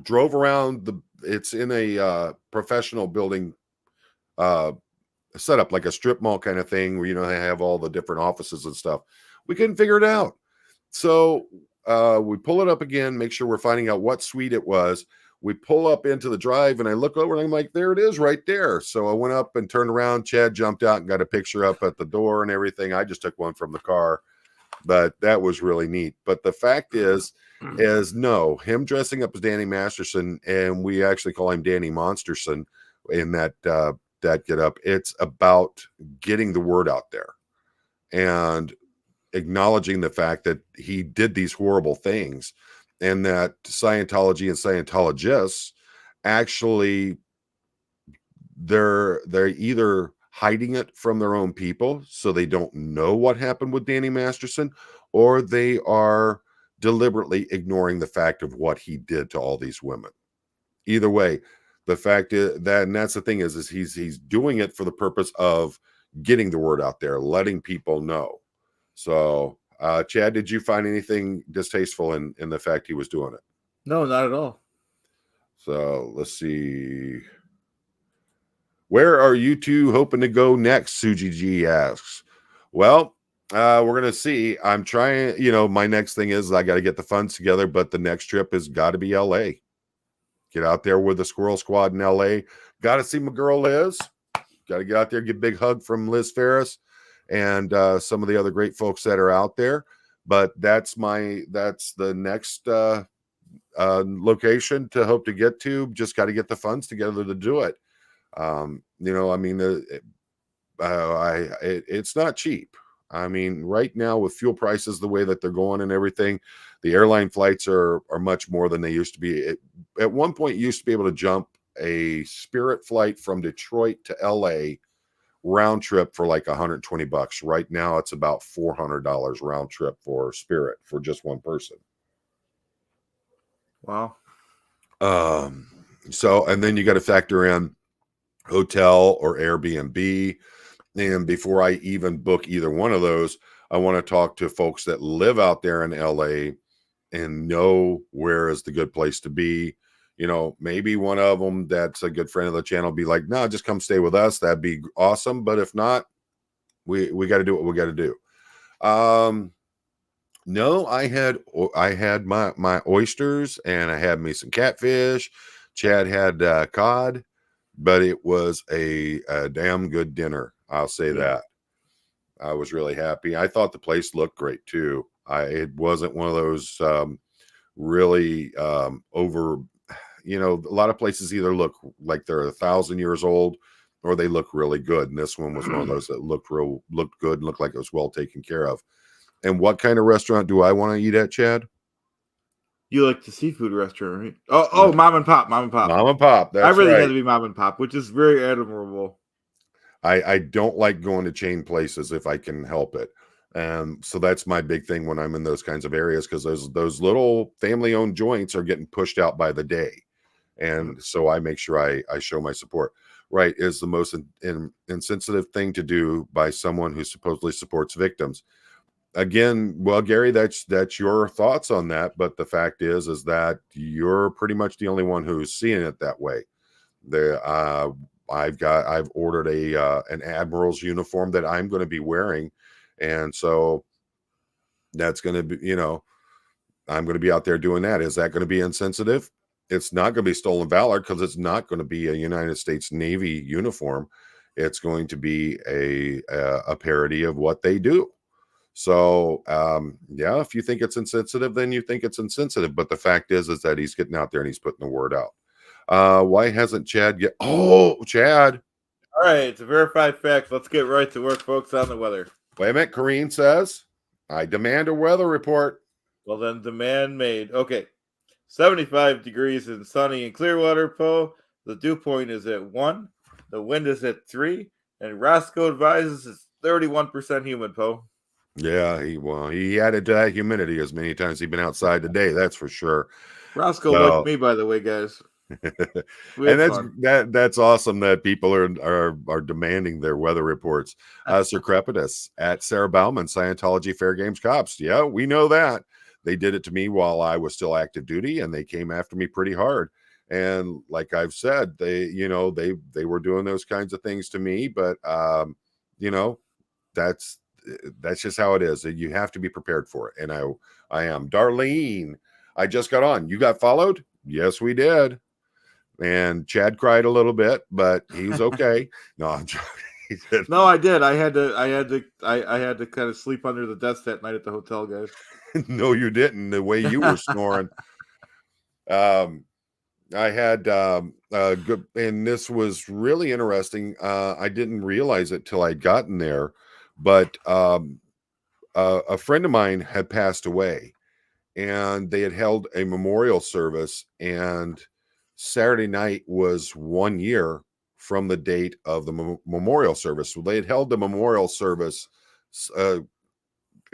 drove around it's in a professional building set up like a strip mall kind of thing where they have all the different offices and stuff. We couldn't figure it out, so we pull it up again, make sure we're finding out what suite it was. We pull up into the drive and I look over and I'm like, there it is right there. So I went up and turned around. Chad jumped out and got a picture up at the door and everything. I just took one from the car. but that was really neat. But the fact is no, him dressing up as Danny Masterson, and we actually call him Danny Monsterson in that get up. It's about getting the word out there and acknowledging the fact that he did these horrible things, and that Scientology and Scientologists actually they're either hiding it from their own people so they don't know what happened with Danny Masterson, or they are deliberately ignoring the fact of what he did to all these women. Either way, the fact is that, and that's the thing is he's doing it for the purpose of getting the word out there, letting people know. So, Chad, did you find anything distasteful in the fact he was doing it? No, not at all. So let's see. Where are you two hoping to go next? Suji G asks. Well, we're going to see. I'm trying, my next thing is I got to get the funds together, but the next trip has got to be LA. Get out there with the Squirrel Squad in LA. Got to see my girl Liz. Got to get out there, get a big hug from Liz Ferris and some of the other great folks that are out there. But that's the next location to hope to get to. Just got to get the funds together to do it. It's not cheap. I mean, right now with fuel prices the way that they're going and everything, the airline flights are much more than they used to be. At one point, you used to be able to jump a Spirit flight from Detroit to LA round trip for like $120. Right now, it's about $400 round trip for Spirit for just one person. Wow. So, and then you got to factor in hotel or Airbnb. And before I even book either one of those, I want to talk to folks that live out there in LA and know where is the good place to be. Maybe one of them that's a good friend of the channel be like, no, just come stay with us. That'd be awesome. But if not, we got to do what we got to do. No, I had my oysters and I had me some catfish. Chad had cod, but it was a damn good dinner. I'll say that. I was really happy. I thought the place looked great too. It wasn't one of those really over. A lot of places either look like they're 1,000 years old or they look really good. And this one was one of those that looked good and looked like it was well taken care of. And what kind of restaurant do I want to eat at, Chad? You like the seafood restaurant, right? Oh, Mom and Pop. Mom and Pop. That's I really right. had to be Mom and Pop, which is very admirable. I don't like going to chain places if I can help it. So that's my big thing when I'm in those kinds of areas, because those little family-owned joints are getting pushed out by the day. And so I make sure I show my support. Right, is the most insensitive thing to do by someone who supposedly supports victims. Again, well, Gary, that's your thoughts on that. But the fact is that you're pretty much the only one who's seeing it that way. I've ordered an admiral's uniform that I'm going to be wearing, and so that's going to be, I'm going to be out there doing that. Is that going to be insensitive? It's not going to be stolen valor, because it's not going to be a United States Navy uniform. It's going to be a parody of what they do. So, yeah, if you think it's insensitive, then you think it's insensitive. But the fact is that he's getting out there and he's putting the word out. Why hasn't Chad Chad? All right, it's a verified fact. Let's get right to work, folks, on the weather. Wait a minute. Corrine says, I demand a weather report. Well, then demand made. Okay. 75 degrees and sunny in Clearwater, Poe. The dew point is at 1. The wind is at 3. And Roscoe advises it's 31% humid, Poe. Yeah, he added to that humidity as many times he's been outside today. That's for sure. Roscoe liked me, by the way, guys. And that's awesome that people are demanding their weather reports. Sir Crepitus at Sarah Bauman, Scientology Fair Games Cops. Yeah, we know that. They did it to me while I was still active duty, and they came after me pretty hard. And like I've said, they were doing those kinds of things to me, but that's just how it is. You have to be prepared for it. And I am. Darlene, I just got on. You got followed? Yes, we did. And Chad cried a little bit, but he's okay. No, I'm joking. He said, No, I did. I had to kind of sleep under the desk that night at the hotel, guys. no, you didn't. The way you were snoring. Um, I had good, and this was really interesting. I didn't realize it till I'd gotten there, but a friend of mine had passed away, and they had held a memorial service, and Saturday night was 1 year from the date of the memorial service. So they had held the memorial service a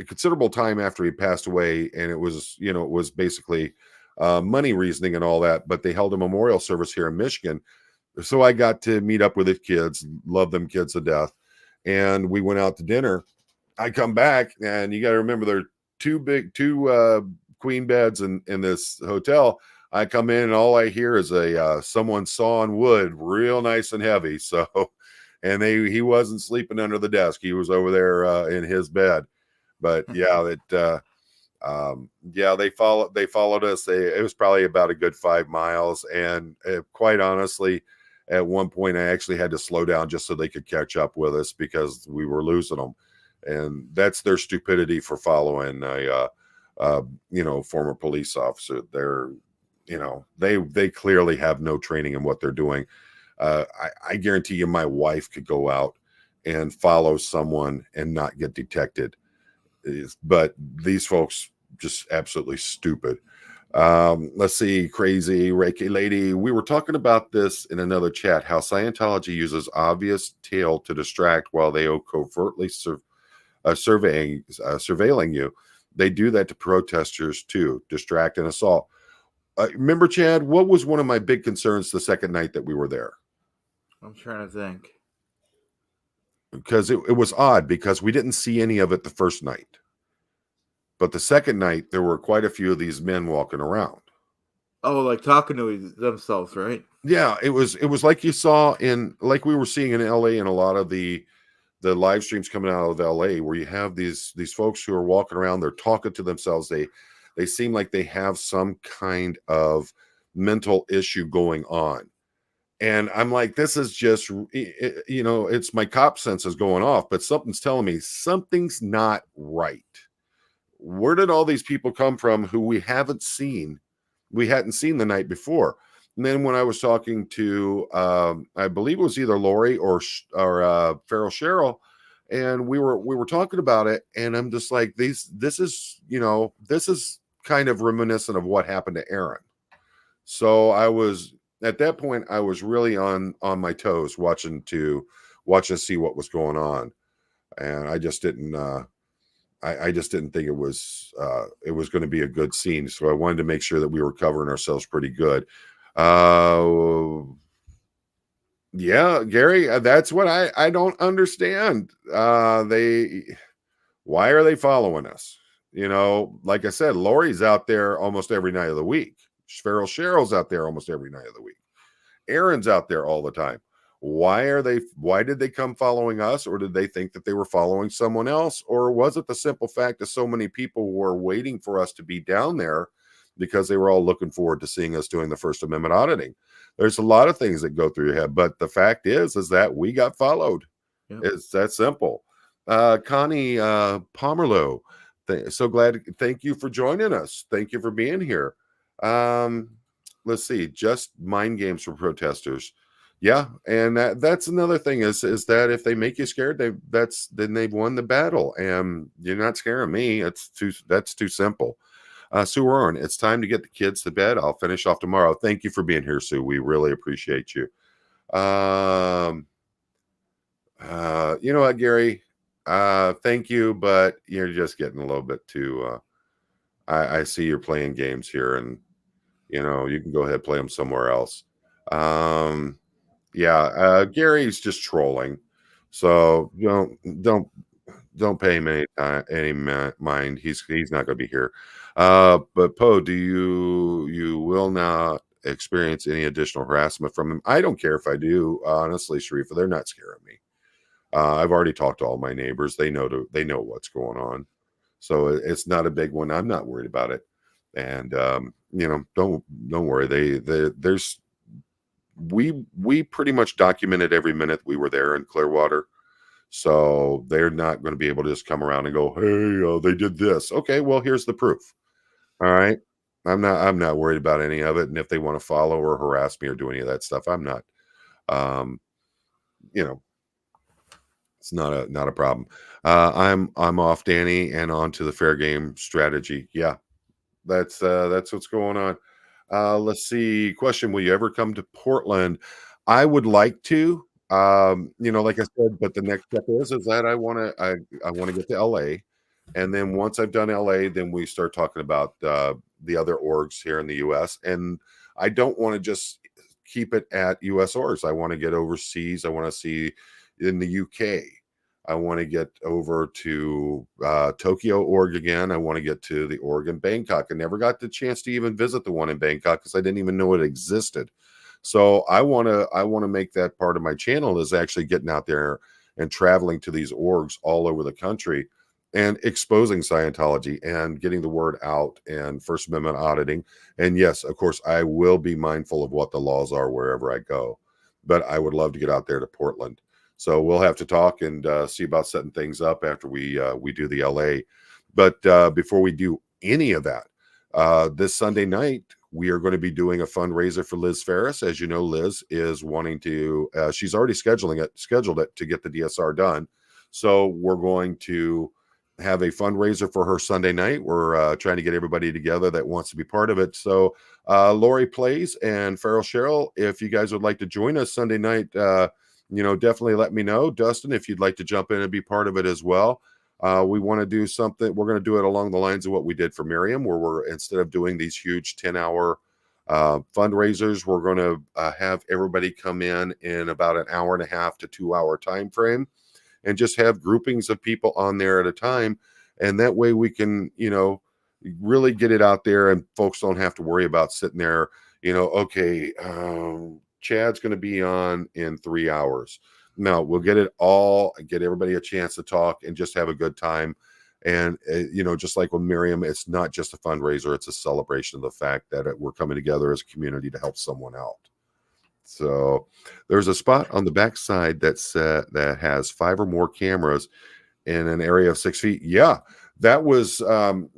considerable time after he passed away, and it was, you know, it was basically money reasoning and all that, but they held a memorial service here in Michigan. So I got to meet up with the kids, love them kids to death, and we went out to dinner. I come back, and you got to remember there are two queen beds in this hotel. I come in, and all I hear is someone sawing wood, real nice and heavy. So, and he wasn't sleeping under the desk; he was over there in his bed. But yeah, they followed us. It was probably about a good 5 miles, and quite honestly, at one point I actually had to slow down just so they could catch up with us because we were losing them. And that's their stupidity for following a former police officer. They're, they clearly have no training in what they're doing. I guarantee you my wife could go out and follow someone and not get detected, but these folks just absolutely stupid. Let's see, crazy Reiki lady. We were talking about this in another chat, how Scientology uses obvious tail to distract while they covertly surveilling you. They do that to protesters too, distract and assault. Remember, Chad, what was one of my big concerns the second night that we were there? I'm trying to think. Because it was odd because we didn't see any of it the first night. But the second night, there were quite a few of these men walking around. Oh, like talking to themselves, right? Yeah, it was like you saw like we were seeing in LA and a lot of the live streams coming out of LA, where you have these folks who are walking around, they're talking to themselves. They seem like they have some kind of mental issue going on. And I'm like, this is just, it's my cop senses going off, but something's telling me something's not right. Where did all these people come from who we hadn't seen the night before? And then when I was talking to, I believe it was either Lori or Farrell Cheryl, and we were talking about it, and I'm just like, this is kind of reminiscent of what happened to Aaron. So at that point, I was really on my toes, watching to see what was going on, and I just didn't. I just didn't think it was going to be a good scene. So I wanted to make sure that we were covering ourselves pretty good. Yeah, Gary, that's what I don't understand. Why are they following us? Like I said, Lori's out there almost every night of the week. Farrell Cheryl's out there almost every night of the week. Aaron's out there all the time. Why did they come following us? Or did they think that they were following someone else? Or was it the simple fact that so many people were waiting for us to be down there because they were all looking forward to seeing us doing the First Amendment auditing? There's a lot of things that go through your head, but the fact is that we got followed. Yep. It's that simple. Connie Pomerleau, so glad. Thank you for joining us. Thank you for being here. Let's see, just mind games for protesters. Yeah, and that's another thing is that if they make you scared, then they've won the battle, and you're not scaring me. That's too simple. Sue Warren, it's time to get the kids to bed. I'll finish off tomorrow. Thank you for being here, Sue. We really appreciate you. You know what, Gary? Thank you, but you're just getting a little bit too. I see you're playing games here, and you can go ahead and play them somewhere else. Yeah, Gary's just trolling, so don't pay him any mind. He's not going to be here. But Poe, do you will not experience any additional harassment from him? I don't care if I do, honestly, Sharifa. They're not scaring me. I've already talked to all my neighbors. They know what's going on, so it's not a big one. I'm not worried about it, and don't worry. We pretty much documented every minute we were there in Clearwater. So they're not going to be able to just come around and go, "Hey, they did this." Okay, well, here's the proof. All right. I'm not worried about any of it. And if they want to follow or harass me or do any of that stuff, I'm not. Um, you know, it's not a problem. I'm off, Danny, and on to the fair game strategy. Yeah, that's what's going on. Let's see. Question: Will you ever come to Portland? I would like to. Like I said, but the next step is that I want to get to LA, and then once I've done LA, then we start talking about the other orgs here in the US. And I don't want to just keep it at US orgs. I want to get overseas. I want to see in the UK. I want to get over to Tokyo org again. I want to get to the org in Bangkok. I never got the chance to even visit the one in Bangkok because I didn't even know it existed. So I want to make that part of my channel is actually getting out there and traveling to these orgs all over the country and exposing Scientology and getting the word out and First Amendment auditing. And yes, of course, I will be mindful of what the laws are wherever I go. But I would love to get out there to Portland. So we'll have to talk and see about setting things up after we do the LA. But before we do any of that, this Sunday night we are going to be doing a fundraiser for Liz Ferris. As you know, Liz is wanting to. She's already scheduled it to get the DSR done. So we're going to have a fundraiser for her Sunday night. We're trying to get everybody together that wants to be part of it. So Lori Plays and Farrell Cheryl, if you guys would like to join us Sunday night, definitely let me know. Dustin, if you'd like to jump in and be part of it as well. We want to do something. We're going to do it along the lines of what we did for Miriam, where we're, instead of doing these huge 10-hour fundraisers, we're going to have everybody come in about an hour and a half to 2-hour time frame, and just have groupings of people on there at a time. And that way we can, really get it out there, and folks don't have to worry about sitting there, okay, Chad's going to be on in 3 hours. No, we'll get it all, get everybody a chance to talk and just have a good time. And, just like with Miriam, it's not just a fundraiser, it's a celebration of the fact that we're coming together as a community to help someone out. So there's a spot on the backside that has 5 or more cameras in an area of 6 feet. Yeah, that was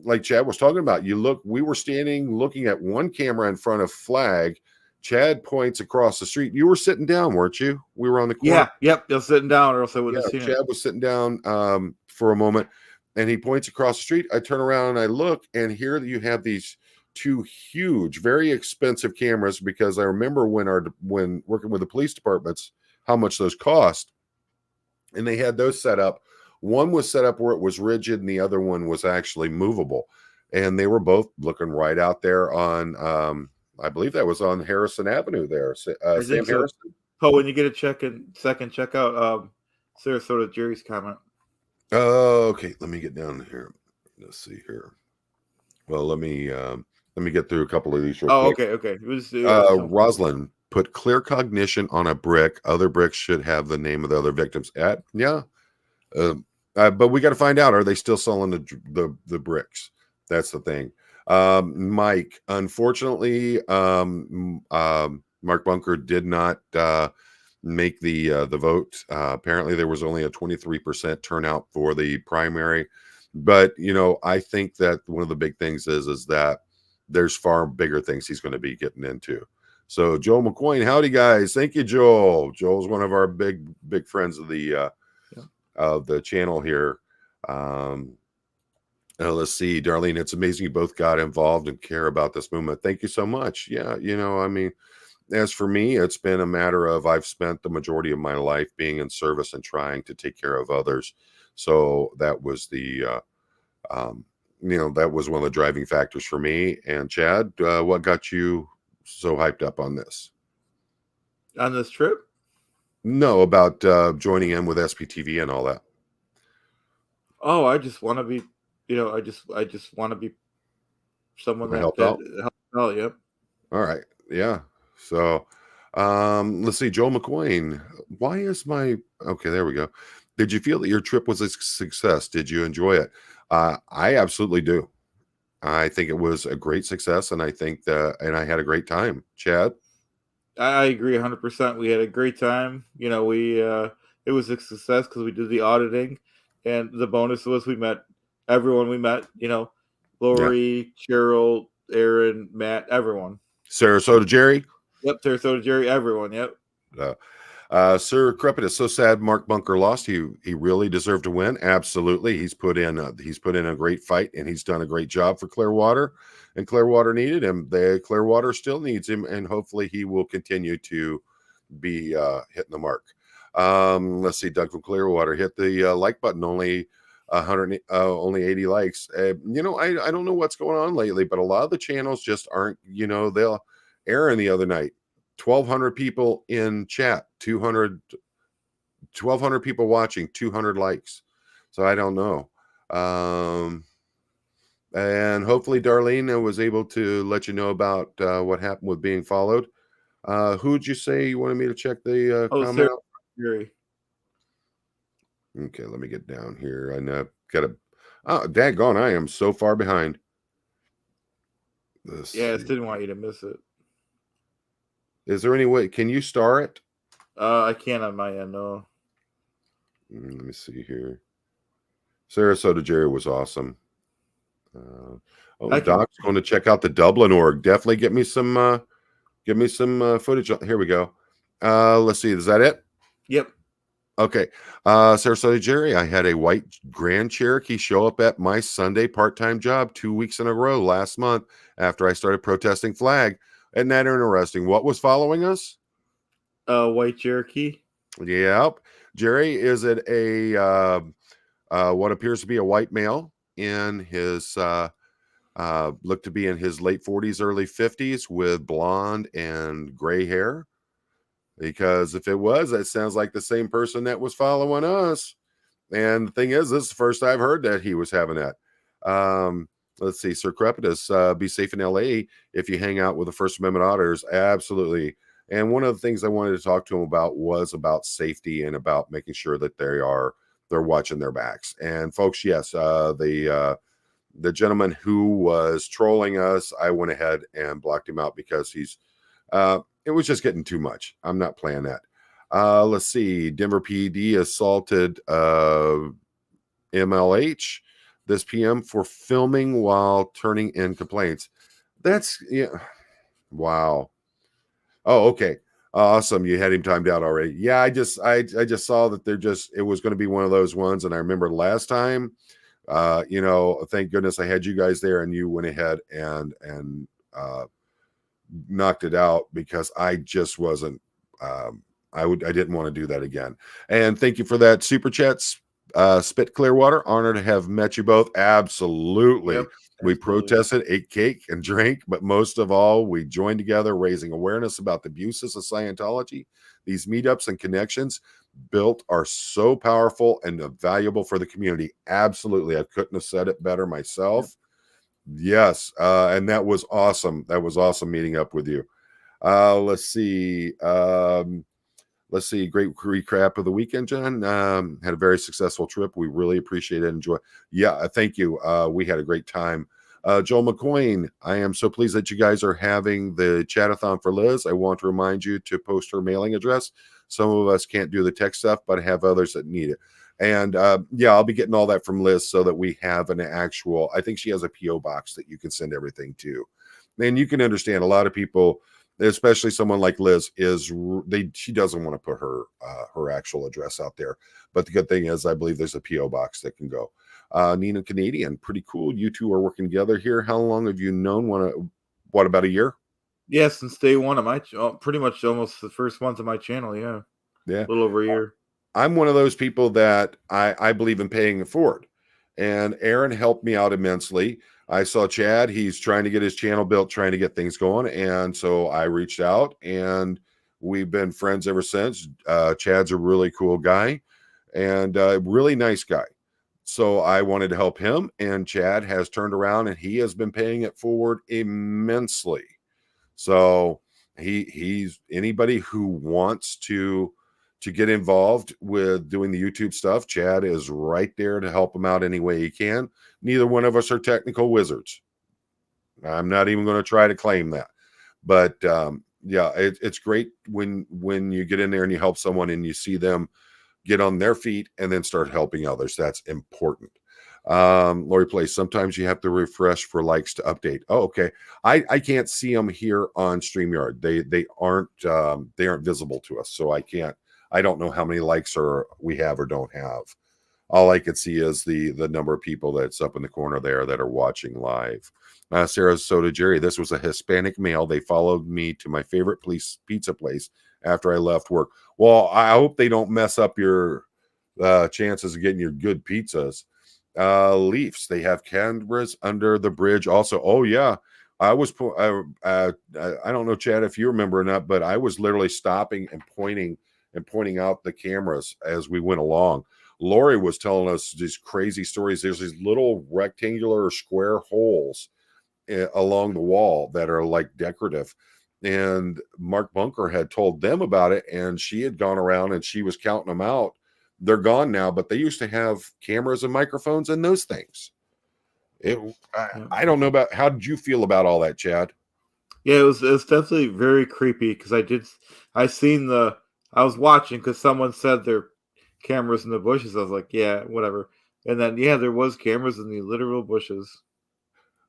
like Chad was talking about. We were standing looking at one camera in front of Flag. Chad points across the street. You were sitting down, weren't you? We were on the corner. Yeah, yep. You're sitting down, or else I would have seen Chad was sitting down for a moment, and he points across the street. I turn around and I look, and here you have these 2 huge, very expensive cameras, because I remember when working with the police departments, how much those cost. And they had those set up. One was set up where it was rigid, and the other one was actually movable. And they were both looking right out there on I believe that was on Harrison Avenue there. Sam Harrison. Oh, when you get a second, check out Sarasota Jerry's comment. Oh, okay. Let me get down here. Let's see here. Well, let me get through a couple of these real quick. Okay. Rosalind put clear cognition on a brick. Other bricks should have the name of the other victims. Yeah. But we got to find out, are they still selling the bricks? That's the thing. Mike, unfortunately, Mark Bunker did not make the vote. Apparently there was only a 23% turnout for the primary, but I think that one of the big things is that there's far bigger things he's going to be getting into. So Joel McQueen, howdy guys. Thank you, Joel. Joel's one of our big friends of the channel here. Let's see, Darlene, it's amazing you both got involved and care about this movement. Thank you so much. Yeah, as for me, it's been a matter of I've spent the majority of my life being in service and trying to take care of others. So that was that was one of the driving factors for me. And Chad, what got you so hyped up on this? On this trip? No, about joining in with SPTV and all that. Oh, I just want to be, I just want to be someone that helps out. Yep. All right. Yeah. So let's see, Joel McQueen. Why is okay, there we go. Did you feel that your trip was a success? Did you enjoy it? I absolutely do. I think it was a great success, and I think and I had a great time. Chad? I agree 100%. We had a great time. We it was a success because we did the auditing, and the bonus was we met everyone we met. Lori, Cheryl, Aaron, Matt, everyone. Sarasota Jerry. Yep, Sarasota Jerry, everyone. Yep. Sir Crepit is so sad Mark Bunker lost. He really deserved to win. Absolutely. He's put in a great fight, and he's done a great job for Clearwater, and Clearwater needed him. Clearwater still needs him, and hopefully he will continue to be hitting the mark. Let's see. Doug from Clearwater hit the like button, only 80 likes. I don't know what's going on lately, but a lot of the channels just aren't, they'll Aaron the other night, 1,200 people in chat, 1,200 people watching, 200 likes. So I don't know. And hopefully Darlene was able to let you know about what happened with being followed. Who'd you say you wanted me to check the comment out? Jerry. Okay, let me get down here. I know daggone, I am so far behind. I just didn't want you to miss it. Is there any way? Can you star it? I can't on my end, no. Let me see here. Sarasota Jerry was awesome. Doc's going to check out the Dublin org. Definitely give me some footage. Here we go. Let's see. Is that it? Yep. Okay. Sarasota Jerry, I had a white Grand Cherokee show up at my Sunday part-time job 2 weeks in a row last month after I started protesting flag. Isn't that interesting? What was following us? White Cherokee. Yep. Jerry is at a what appears to be a white male in his looked to be in his late 40s, early 50s with blonde and gray hair. Because if it was, that sounds like the same person that was following us. And the thing is, this is the first I've heard that he was having that. Let's see, Sir Crepitus, be safe in LA if you hang out with the First Amendment auditors. Absolutely. And one of the things I wanted to talk to him about was about safety and about making sure that they're watching their backs. And folks, yes, the gentleman who was trolling us, I went ahead and blocked him out because he's it was just getting too much. I'm not playing that. Let's see. Denver PD assaulted MLH this PM for filming while turning in complaints. That's wow. Oh, okay. Awesome. You had him timed out already. Yeah, I just saw that it was going to be one of those ones. And I remember last time, thank goodness I had you guys there and you went ahead and knocked it out because I just wasn't I didn't want to do that again. And thank you for that super chats. Spit Clearwater, honored to have met you both. Absolutely. Yep, we protested, ate cake and drank, but most of all, we joined together raising awareness about the abuses of Scientology. These meetups and connections built are so powerful and valuable for the community. Absolutely. I couldn't have said it better myself. Yep. Yes, and that was awesome. That was awesome meeting up with you. Let's see. Great recap of the weekend, John. Had a very successful trip. We really appreciate it. Enjoy. Yeah, thank you. We had a great time. Joel McCoyne, I am so pleased that you guys are having the chat-a-thon for Liz. I want to remind you to post her mailing address. Some of us can't do the tech stuff, but I have others that need it. And I'll be getting all that from Liz so that we have an actual, I think she has a PO box that you can send everything to. And you can understand a lot of people, especially someone like Liz, she doesn't want to put her actual address out there. But the good thing is, I believe there's a PO box that can go. Nina Canadian, pretty cool. You two are working together here. How long have you known? What about a year? Yeah, since day one of my pretty much almost the first month of my channel. Yeah, a little over a year. I'm one of those people that I believe in paying it forward. And Aaron helped me out immensely. I saw Chad. He's trying to get his channel built, trying to get things going. And so I reached out and we've been friends ever since. Chad's a really cool guy and a really nice guy. So I wanted to help him. And Chad has turned around and he has been paying it forward immensely. So he's anybody who wants to get involved with doing the YouTube stuff, Chad is right there to help him out any way he can. Neither one of us are technical wizards. I'm not even going to try to claim that. But it's great when you get in there and you help someone and you see them get on their feet and then start helping others. That's important. Lori Plays, sometimes you have to refresh for likes to update. Oh, okay. I can't see them here on StreamYard. They aren't visible to us, so I don't know how many likes we have or don't have. All I could see is the number of people that's up in the corner there that are watching live. Sarasota Jerry, this was a Hispanic male. They followed me to my favorite pizza place after I left work. Well, I hope they don't mess up your chances of getting your good pizzas. Leafs, they have cameras under the bridge also. Oh yeah, I don't know, Chad, if you remember or not, but I was literally stopping and pointing out the cameras as we went along. Lori was telling us these crazy stories. There's these little rectangular square holes along the wall that are like decorative, and Mark Bunker had told them about it, and she had gone around and she was counting them out. They're gone now, but they used to have cameras and microphones and those things. I don't know about, how did you feel about all that, Chad? Yeah, it was definitely very creepy because I was watching because someone said there cameras in the bushes. I was like, yeah, whatever. And then there was cameras in the literal bushes.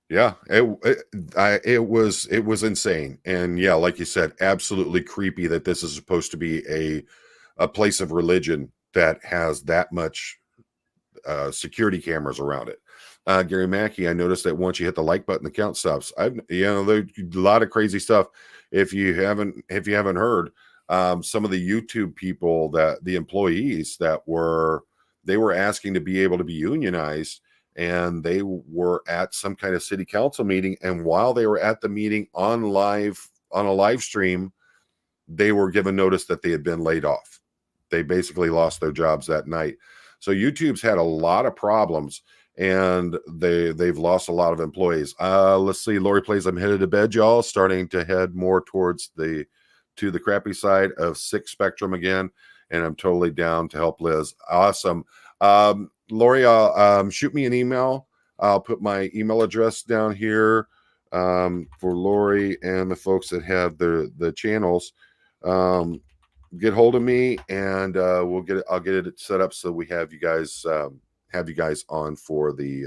Yeah, it was insane, and yeah, like you said, absolutely creepy that this is supposed to be a place of religion that has that much security cameras around it. Gary Mackey, I noticed that once you hit the like button, the count stops. There's a lot of crazy stuff. If you haven't heard, some of the YouTube people, that the employees they were asking to be able to be unionized, and they were at some kind of city council meeting, and while they were at the meeting on a live stream, they were given notice that they had been laid off. They basically lost their jobs that night. So YouTube's had a lot of problems, and they've lost a lot of employees. Let's see. Lori Plays, I'm headed to bed, y'all. Starting to head more towards the crappy side of 6 Spectrum again, and I'm totally down to help Liz. Awesome. Lori, shoot me an email. I'll put my email address down here for Lori and the folks that have the channels. Get hold of me, and I'll get it set up so we have you guys on for the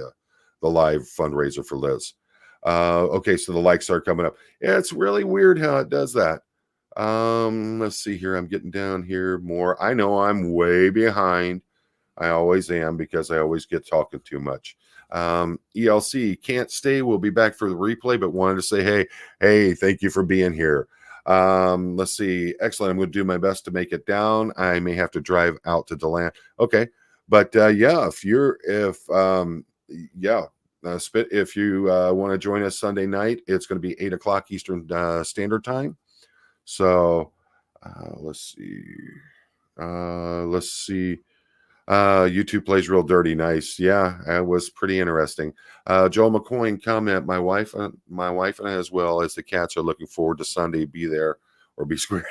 live fundraiser for Liz. Okay, so the likes are coming up. Yeah, it's really weird how it does that. Let's see here. I'm getting down here more. I know I'm way behind. I always am, because I always get talking too much. ELC can't stay. We'll be back for the replay, but wanted to say, hey, thank you for being here. Let's see. Excellent. I'm going to do my best to make it down. I may have to drive out to DeLand. Okay. But yeah, if you want to join us Sunday night, it's going to be 8:00 Eastern Standard Time. So let's see. YouTube plays real dirty. Nice. Yeah, it was pretty interesting. Joel McCoy comment, my wife and I, as well as the cats, are looking forward to Sunday. Be there or be square.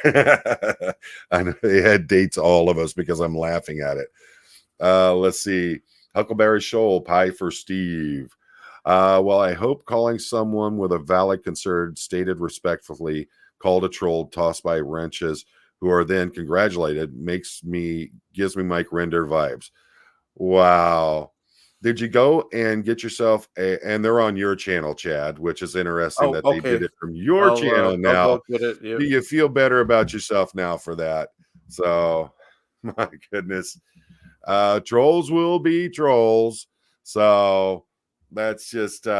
I know they had dates, all of us, because I'm laughing at it. Let's see. Huckleberry Shoal, pie for Steve. Well, I hope calling someone with a valid concern stated respectfully, called a troll, tossed by wrenches, who are then congratulated, gives me Mike Render vibes. Wow. Did you go and get yourself and they're on your channel, Chad, which is interesting that they did it from your channel now. Do you feel better about yourself now for that? So, my goodness. Trolls will be trolls. So, that's just, you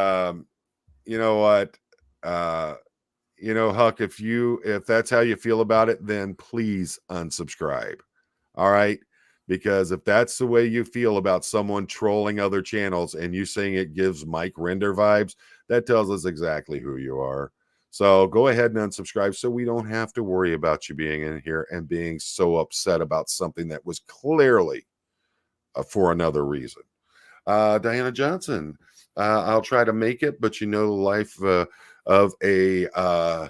know what? Huck, if that's how you feel about it, then please unsubscribe. All right. Because if that's the way you feel about someone trolling other channels and you saying it gives Mike Render vibes, that tells us exactly who you are. So go ahead and unsubscribe so we don't have to worry about you being in here and being so upset about something that was clearly for another reason. Diana Johnson, I'll try to make it, but the life of a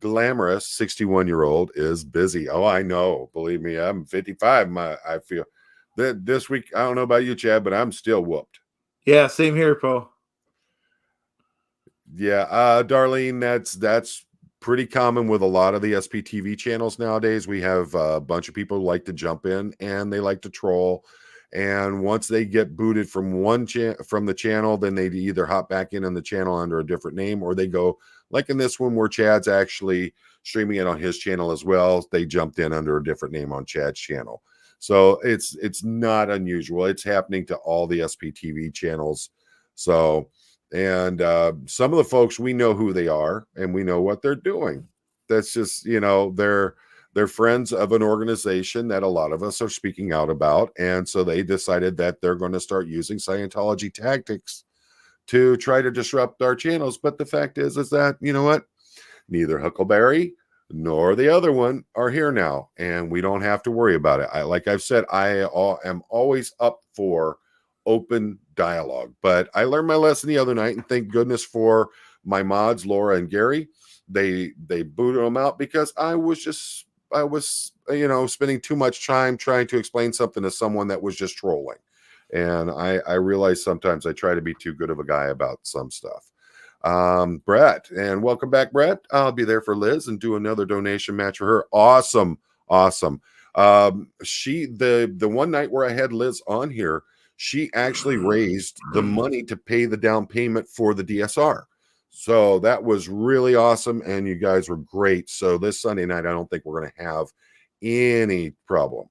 glamorous 61-year-old is busy. Oh, I know. Believe me, I'm 55. I feel that this week, I don't know about you, Chad, but I'm still whooped. Yeah, same here, Paul. Yeah, Darlene, that's pretty common with a lot of the SPTV channels nowadays. We have a bunch of people who like to jump in and they like to troll. And once they get booted from from the channel, then they either hop back in on the channel under a different name, or they go like in this one where Chad's actually streaming it on his channel as well. They jumped in under a different name on Chad's channel. So it's not unusual. It's happening to all the SPTV channels. So, and some of the folks, we know who they are and we know what they're doing. That's just, they're friends of an organization that a lot of us are speaking out about. And so they decided that they're going to start using Scientology tactics to try to disrupt our channels. But the fact is that, you know what? Neither Huckleberry nor the other one are here now, and we don't have to worry about it. Like I've said, I am always up for open dialogue, but I learned my lesson the other night, and thank goodness for my mods, Laura and Gary. They booted them out because I was spending too much time trying to explain something to someone that was just trolling. And I realize sometimes I try to be too good of a guy about some stuff. Brett, and welcome back, Brett. I'll be there for Liz and do another donation match for her. Awesome. The one night where I had Liz on here, she actually raised the money to pay the down payment for the DSR. So that was really awesome, and you guys were great. So this Sunday night, I don't think we're going to have any problem.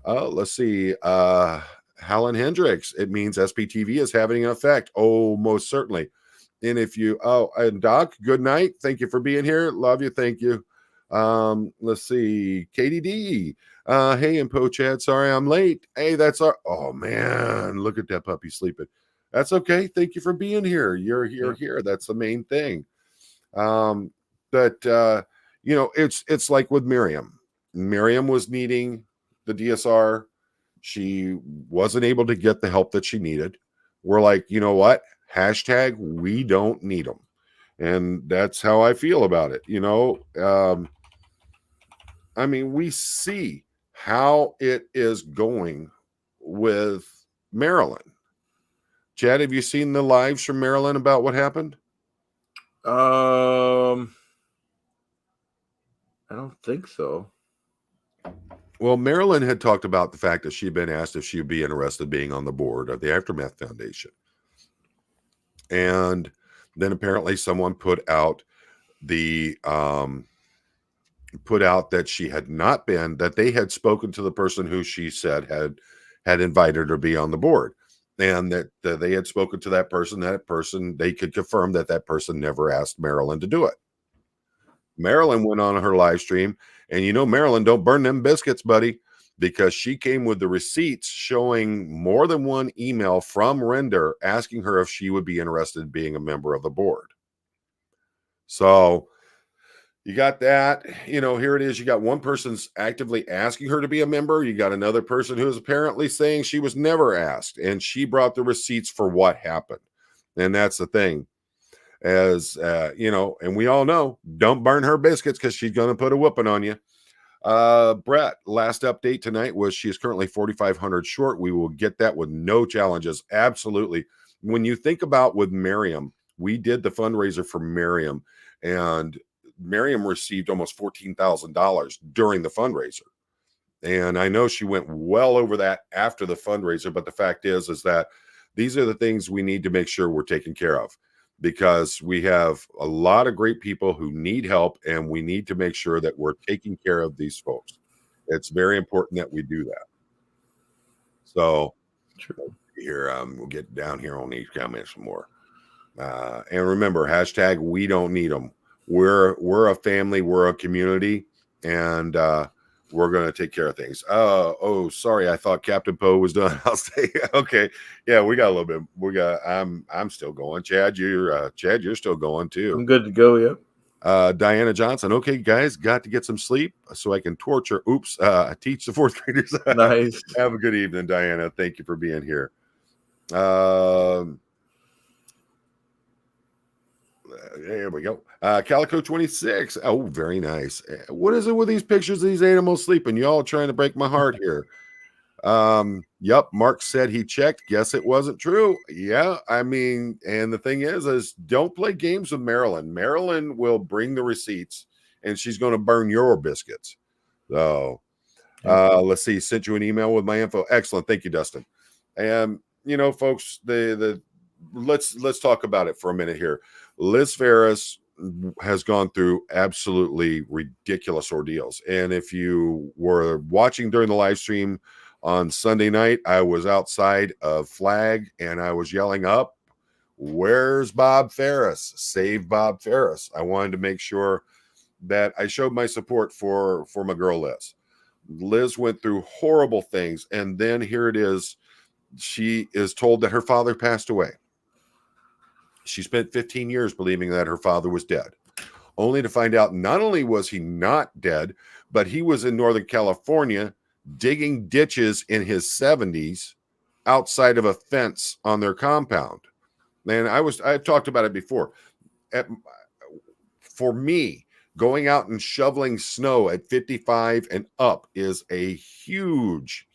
Let's see. Helen Hendricks, it means SPTV is having an effect. Oh, most certainly. And and Doc, good night. Thank you for being here. Love you. Thank you. Let's see. KDD. Hey, and Po Chad, sorry I'm late. Hey, oh man, look at that puppy sleeping. That's okay. Thank you for being here. You're here. That's the main thing. It's like with Miriam. Miriam was needing the DSR. She wasn't able to get the help that she needed. We're like, you know what? # we don't need them. And that's how I feel about it. We see how it is going with Maryland. Chad, have you seen the lives from Maryland about what happened? I don't think so. Well, Marilyn had talked about the fact that she'd been asked if she'd be interested in being on the board of the Aftermath Foundation. And then apparently someone put out that she had not been, that they had spoken to the person who she said had invited her to be on the board. And that they had spoken to that person, they could confirm that person never asked Marilyn to do it. Marilyn went on her live stream, and Marilyn, don't burn them biscuits, buddy, because she came with the receipts showing more than one email from Render asking her if she would be interested in being a member of the board. So you got that, here it is. You got one person's actively asking her to be a member. You got another person who is apparently saying she was never asked, and she brought the receipts for what happened. And that's the thing. And we all know, don't burn her biscuits because she's going to put a whooping on you. Brett, last update tonight was she is currently 4,500 short. We will get that with no challenges. Absolutely. When you think about with Miriam, we did the fundraiser for Miriam, and Miriam received almost $14,000 during the fundraiser. And I know she went well over that after the fundraiser, but the fact is that these are the things we need to make sure we're taking care of, because we have a lot of great people who need help, and we need to make sure that we're taking care of these folks. It's very important that we do that. So here, we'll get down here on these comments some more. And remember, # we don't need them. We're a family, we're a community, and we're going to take care of things. Oh, sorry. I thought Captain Poe was done. I'll stay. Okay. Yeah, we got a little bit. I'm still going. Chad, you're still going too. I'm good to go. Yep. Diana Johnson. Okay, guys, got to get some sleep so I can teach the fourth graders. Nice. Have a good evening, Diana. Thank you for being here. There we go. Calico 26. Oh, very nice. What is it with these pictures of these animals sleeping? Y'all trying to break my heart here. Yep, Mark said he checked. Guess it wasn't true. Yeah, I mean, and the thing is don't play games with Marilyn. Marilyn will bring the receipts, and she's going to burn your biscuits. So, let's see. Sent you an email with my info. Excellent, thank you, Dustin. And folks, let's talk about it for a minute here. Liz Ferris has gone through absolutely ridiculous ordeals, and if you were watching during the live stream on Sunday night, I was outside of Flag and I was yelling up, "Where's Bob Ferris? Save Bob Ferris." I wanted to make sure that I showed my support for my girl Liz. Liz went through horrible things, and then here it is. She is told that her father passed away. She spent 15 years believing that her father was dead, only to find out not only was he not dead, but he was in Northern California digging ditches in his 70s outside of a fence on their compound. And I've talked about it before. For me, going out and shoveling snow at 55 and up is a huge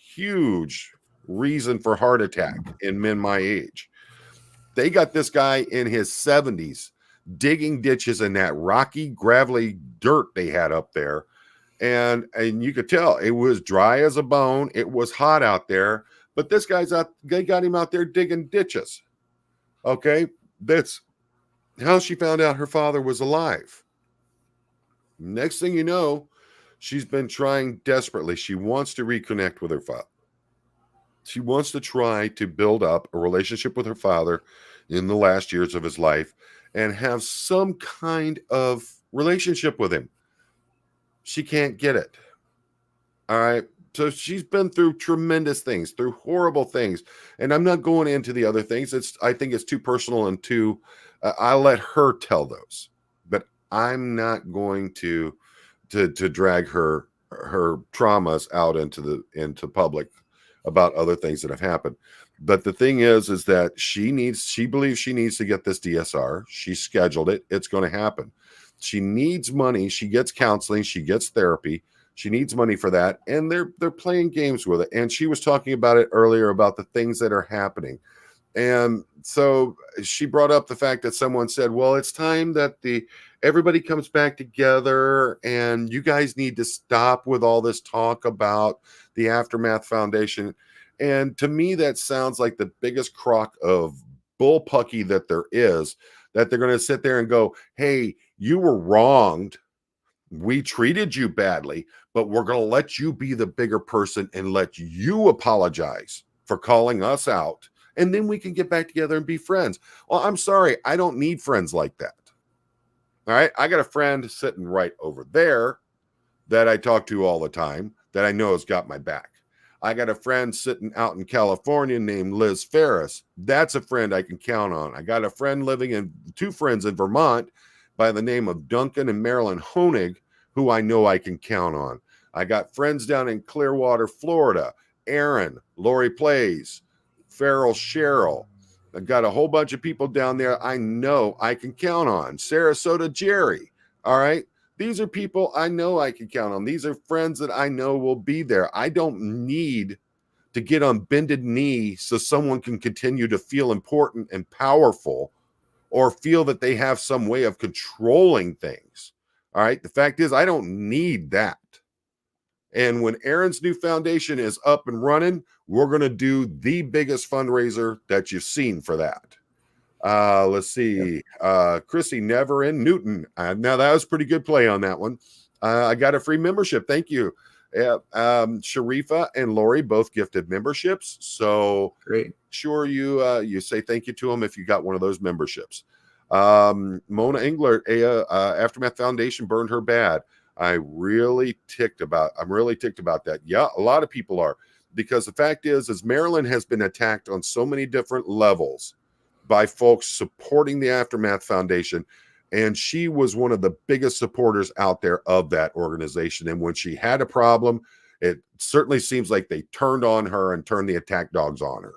reason for heart attack in men my age. They got this guy in his 70s digging ditches in that rocky, gravelly dirt they had up there. And you could tell it was dry as a bone. It was hot out there, but this they got him out there digging ditches. Okay. That's how she found out her father was alive. Next thing you know, she's been trying desperately. She wants to reconnect with her father. She wants to try to build up a relationship with her father in the last years of his life and have some kind of relationship with him. She can't get it. All right. So she's been through tremendous things, through horrible things. And I'm not going into the other things. I think it's too personal and too, I'll let her tell those, but I'm not going to drag her traumas out into public about other things that have happened. But the thing is that she believes she needs to get this DSR. She scheduled it. It's going to happen. She needs money. She gets counseling. She gets therapy. She needs money for that. And they're playing games with it. And she was talking about it earlier about the things that are happening. And so she brought up the fact that someone said, well, it's time that everybody comes back together and you guys need to stop with all this talk about the Aftermath Foundation. And to me, that sounds like the biggest crock of bullpucky that there is, that they're going to sit there and go, hey, you were wronged. We treated you badly, but we're going to let you be the bigger person and let you apologize for calling us out. And then we can get back together and be friends. Well, I'm sorry. I don't need friends like that. All right. I got a friend sitting right over there that I talk to all the time that I know has got my back. I got a friend sitting out in California named Liz Ferris. That's a friend I can count on. I got two friends in Vermont by the name of Duncan and Marilyn Honig, who I know I can count on. I got friends down in Clearwater, Florida, Aaron, Lori Plays, Farrell Cheryl. I've got a whole bunch of people down there I know I can count on. Sarasota Jerry. All right. These are people I know I can count on. These are friends that I know will be there. I don't need to get on bended knee so someone can continue to feel important and powerful or feel that they have some way of controlling things. All right. The fact is, I don't need that. And when Aaron's new foundation is up and running, we're going to do the biggest fundraiser that you've seen for that. Let's see. Chrissy Never in Newton. Now that was pretty good play on that one. I got a free membership. Thank you. Sharifa and Lori both gifted memberships. So great. Sure you say thank you to them if you got one of those memberships. Mona Englert, Aftermath Foundation burned her bad. I'm really ticked about that. Yeah, a lot of people are, because the fact is Marilyn has been attacked on so many different levels by folks supporting the Aftermath Foundation. And she was one of the biggest supporters out there of that organization. And when she had a problem, it certainly seems like they turned on her and turned the attack dogs on her.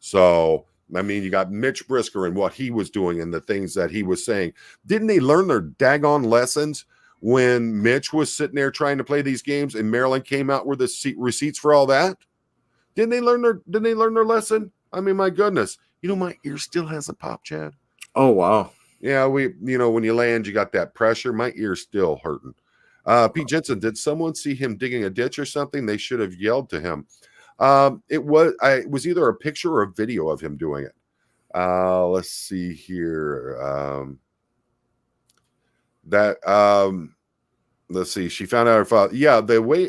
So, I mean, you got Mitch Brisker and what he was doing and the things that he was saying. Didn't they learn their daggone lessons when Mitch was sitting there trying to play these games and Marilyn came out with the receipts for all that? Didn't they learn their lesson? I mean, my goodness. You know, my ear still has a pop, Chad. Oh wow. Yeah, when you land, you got that pressure. My ear's still hurting. Pete Jensen, did someone see him digging a ditch or something? They should have yelled to him. It was either a picture or a video of him doing it. Let's see here. Let's see. She found out her father. Yeah, the way.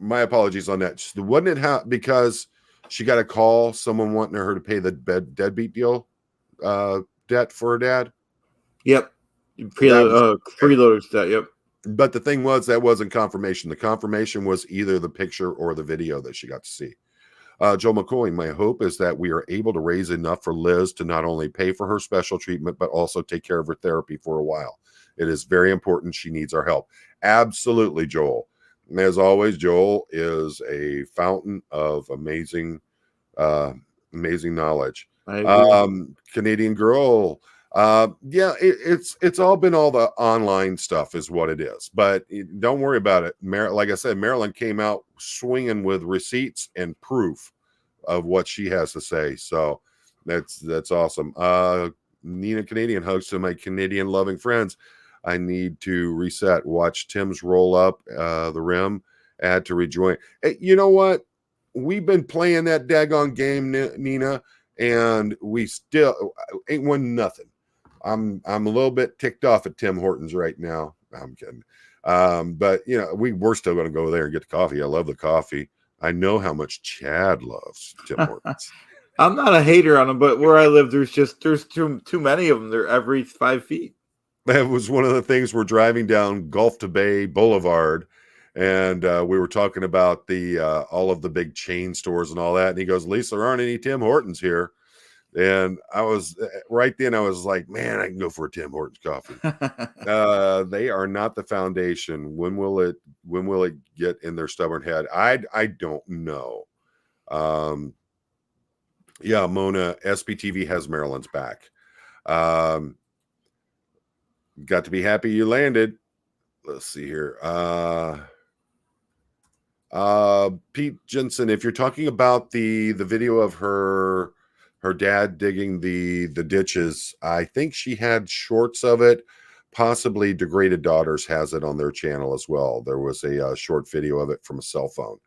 My apologies on that. Wasn't it because she got a call, someone wanting her to pay the deadbeat deal debt for her dad? Yep. Freeloaders debt. Yep. But the thing was, that wasn't confirmation. The confirmation was either the picture or the video that she got to see. Joe McCoy, my hope is that we are able to raise enough for Liz to not only pay for her special treatment, but also take care of her therapy for a while. It is very important. She needs our help. Absolutely, Joel. And as always, Joel is a fountain of amazing knowledge. Canadian Girl. It's all been all the online stuff is what it is, but don't worry about it. Like I said, Marilyn came out swinging with receipts and proof of what she has to say. So that's awesome. Nina Canadian, hugs to my Canadian loving friends. I need to reset. Watch Tim's roll up the rim. Add to rejoin. Hey, you know what? We've been playing that daggone game, Nina, and we still ain't won nothing. I'm a little bit ticked off at Tim Hortons right now. I'm kidding. But you know, we're still going to go there and get the coffee. I love the coffee. I know how much Chad loves Tim Hortons. I'm not a hater on them, but where I live, there's too many of them. They're every 5 feet. That was one of the things. We're driving down Gulf to Bay Boulevard, and we were talking about the all of the big chain stores and all that. And he goes, "At least there aren't any Tim Hortons here." And I was right then, I was like, man, I can go for a Tim Hortons coffee. They are not the foundation. When will it get in their stubborn head? I don't know. Yeah, Mona, SPTV has Maryland's back. Got to be happy you landed. Let's see here. Pete Jensen, if you're talking about the video of her dad digging the ditches, I think she had shorts of it. Possibly Degraded Daughters has it on their channel as well. There was a short video of it from a cell phone.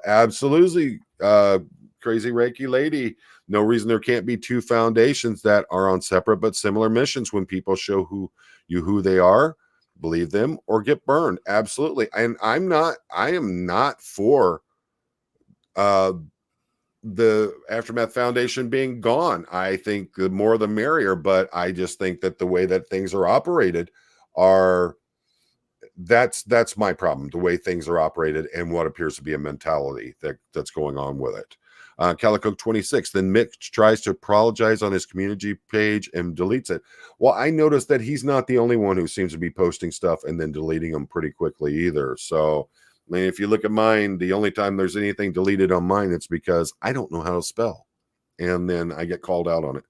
Absolutely, crazy Reiki lady. No reason there can't be two foundations that are on separate but similar missions. When people show who they are, believe them or get burned. Absolutely. And I am not for the Aftermath Foundation being gone. I think the more the merrier, but I just think that the way that things are operated that's my problem. The way things are operated and what appears to be a mentality that's going on with it. Calico 26. Then Mick tries to apologize on his community page and deletes it. Well, I noticed that he's not the only one who seems to be posting stuff and then deleting them pretty quickly either. So, I mean, if you look at mine, the only time there's anything deleted on mine, it's because I don't know how to spell. And then I get called out on it.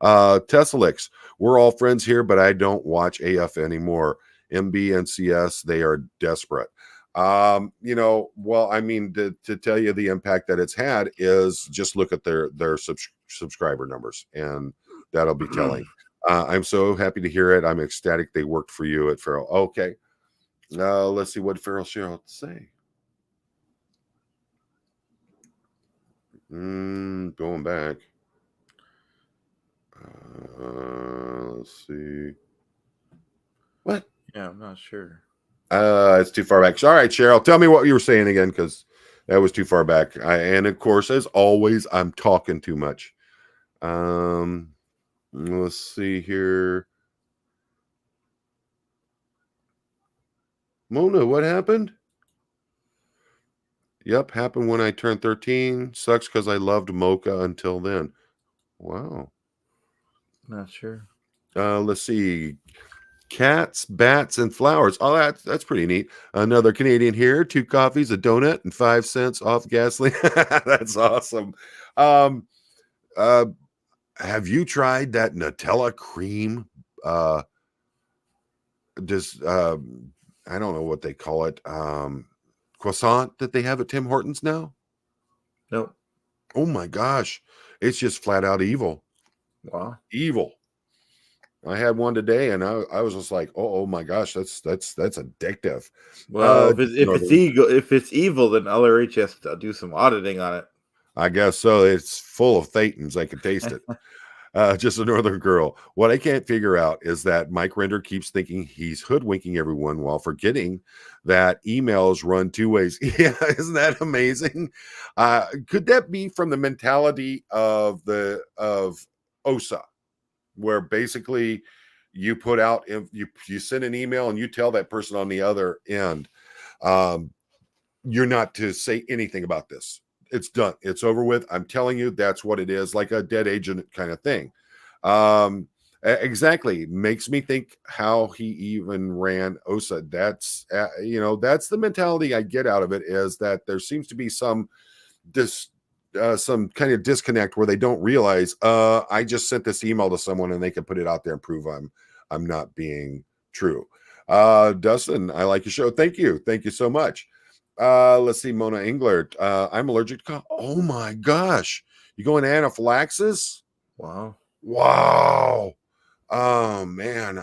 Tessalix, we're all friends here, but I don't watch AF anymore. MB and CS, they are desperate. Well, I mean, to tell you the impact that it's had is just look at their subscriber numbers, and that'll be telling. I'm so happy to hear it. I'm ecstatic they worked for you at Feral. Okay. Let's see what Feral Cheryl had to say. Going back. Let's see. What? Yeah, I'm not sure. It's too far back. All right, Cheryl, tell me what you were saying again, because that was too far back. And of course, as always, I'm talking too much. Let's see here. Mona, what happened? Yep, happened when I turned 13. Sucks because I loved Mocha until then. Wow. Not sure. Let's see. Cats, bats, and flowers. Oh, that's pretty neat. Another Canadian here. 2 coffees, a donut, and 5 cents off gasoline. That's awesome. Have you tried that Nutella cream? I don't know what they call it. Croissant that they have at Tim Hortons now. Nope. Oh my gosh. It's just flat out evil. Wow. Evil. I had one today and I was just like, oh my gosh, that's addictive. Well, if it's evil, then LRH has to do some auditing on it. I guess so. It's full of thetans. I can taste it. Just a northern girl. What I can't figure out is that Mike Render keeps thinking he's hoodwinking everyone while forgetting that emails run two ways. Yeah, isn't that amazing? Could that be from the mentality of OSA, where basically you put out, if you send an email and you tell that person on the other end, you're not to say anything about this. It's done. It's over with. I'm telling you, that's what it is, like a dead agent kind of thing. Exactly. Makes me think how he even ran OSA. That's, that's the mentality I get out of it, is that there seems to be some kind of disconnect where they don't realize, I just sent this email to someone and they can put it out there and prove I'm not being true. Dustin, I like your show. Thank you. Thank you so much. Let's see, Mona Englert. I'm allergic to cough. Oh my gosh. You going anaphylaxis? Wow. Oh man,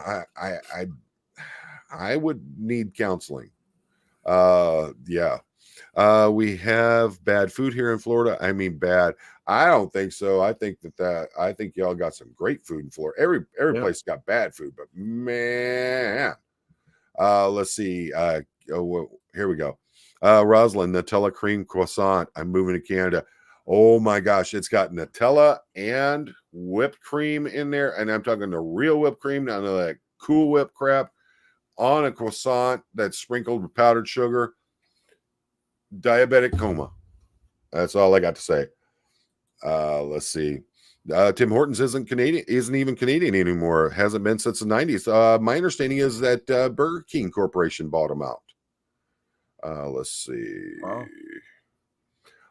I would need counseling. Yeah. We have bad food here in Florida. I mean, bad. I don't think so. I think I think y'all got some great food in Florida. Every place got bad food, but man. Let's see. Here we go. Rosalind, Nutella cream croissant. I'm moving to Canada. Oh my gosh, it's got Nutella and whipped cream in there. And I'm talking the real whipped cream, none of that Cool Whip crap, on a croissant that's sprinkled with powdered sugar. Diabetic coma. That's all I got to say. Let's see. Tim Hortons isn't even Canadian anymore. Hasn't been since the 90s. My understanding is that Burger King Corporation bought them out. Let's see. Wow.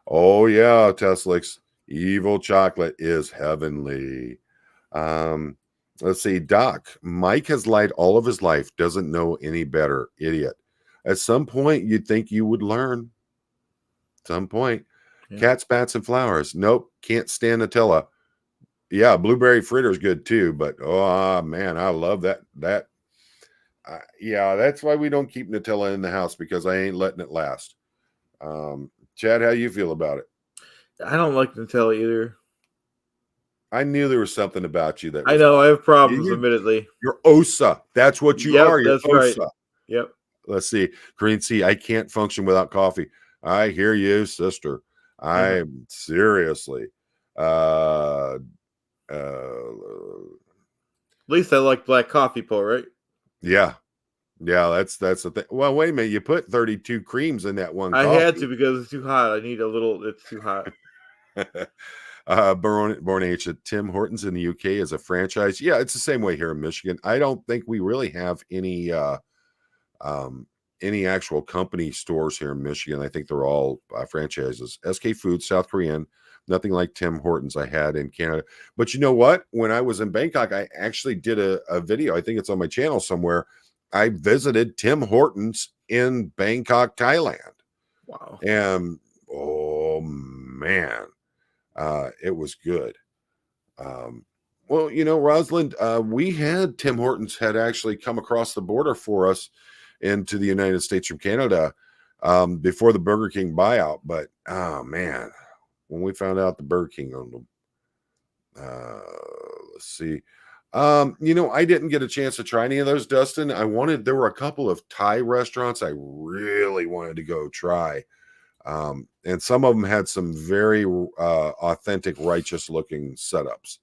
Oh yeah, Teslix. Evil chocolate is heavenly. Let's see. Doc, Mike has lied all of his life. Doesn't know any better. Idiot. At some point, you'd think you would learn. Some point. Yeah. Cats, bats, and flowers. Nope. Can't stand Nutella. Yeah, blueberry fritter is good too, but oh man, I love that. Yeah, that's why we don't keep Nutella in the house, because I ain't letting it last. Chad, how you feel about it? I don't like Nutella either. I knew there was something about you that I know I have problems, admittedly. You're OSA. That's what you are. You're that's OSA. Right. Yep. Let's see. Green Sea, I can't function without coffee. I hear you, sister. I'm seriously. At least I like black coffee, Paul, right? Yeah. That's the thing. Well, wait a minute. You put 32 creams in that one. I had to, because it's too hot. I need a little. It's too hot. Born H. Tim Hortons in the UK is a franchise. Yeah, it's the same way here in Michigan. I don't think we really have any actual company stores here in Michigan. I think they're all franchises. SK Foods, South Korean. Nothing like Tim Hortons I had in Canada. But you know what? When I was in Bangkok, I actually did a video. I think it's on my channel somewhere. I visited Tim Hortons in Bangkok, Thailand. Wow. And oh man, it was good. Well, Rosalind, we had Tim Hortons had actually come across the border for us into the United States from Canada before the Burger King buyout. But oh man, when we found out the Burger King owned them, let's see. I didn't get a chance to try any of those, Dustin. There were a couple of Thai restaurants I really wanted to go try. And some of them had some very authentic, righteous looking setups.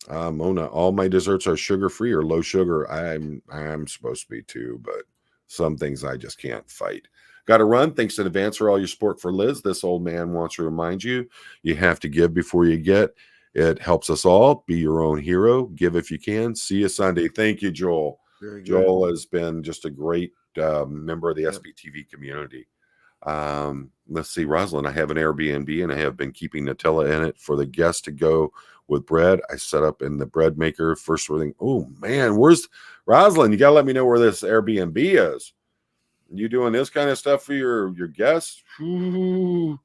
Mona, all my desserts are sugar-free or low sugar. I'm supposed to be too, but some things I just can't fight. Got to run. Thanks in advance for all your support for Liz. This old man wants to remind you, you have to give before you get. It helps us all. Be your own hero. Give if you can. See you Sunday. Thank you, Joel. Joel has been just a great member of the SBTV community. Let's see, Rosalind, I have an Airbnb and I have been keeping Nutella in it for the guests to go with bread. I set up in the bread maker first thing. Oh man, where's Rosalind? You gotta let me know where this Airbnb is. You doing this kind of stuff for your guests? Ooh.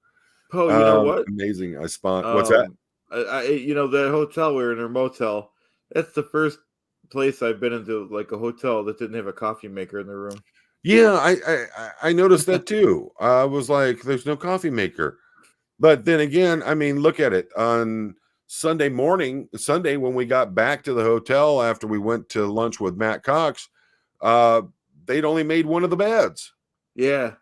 Oh, you know what? Amazing. What's that? You know, that hotel we were in, our motel. That's the first place I've been into, like a hotel that didn't have a coffee maker in the room. Yeah, I noticed that too. I was like, there's no coffee maker. But then again, I mean, look at it. On Sunday when we got back to the hotel after we went to lunch with Matt Cox, they'd only made one of the beds. Yeah.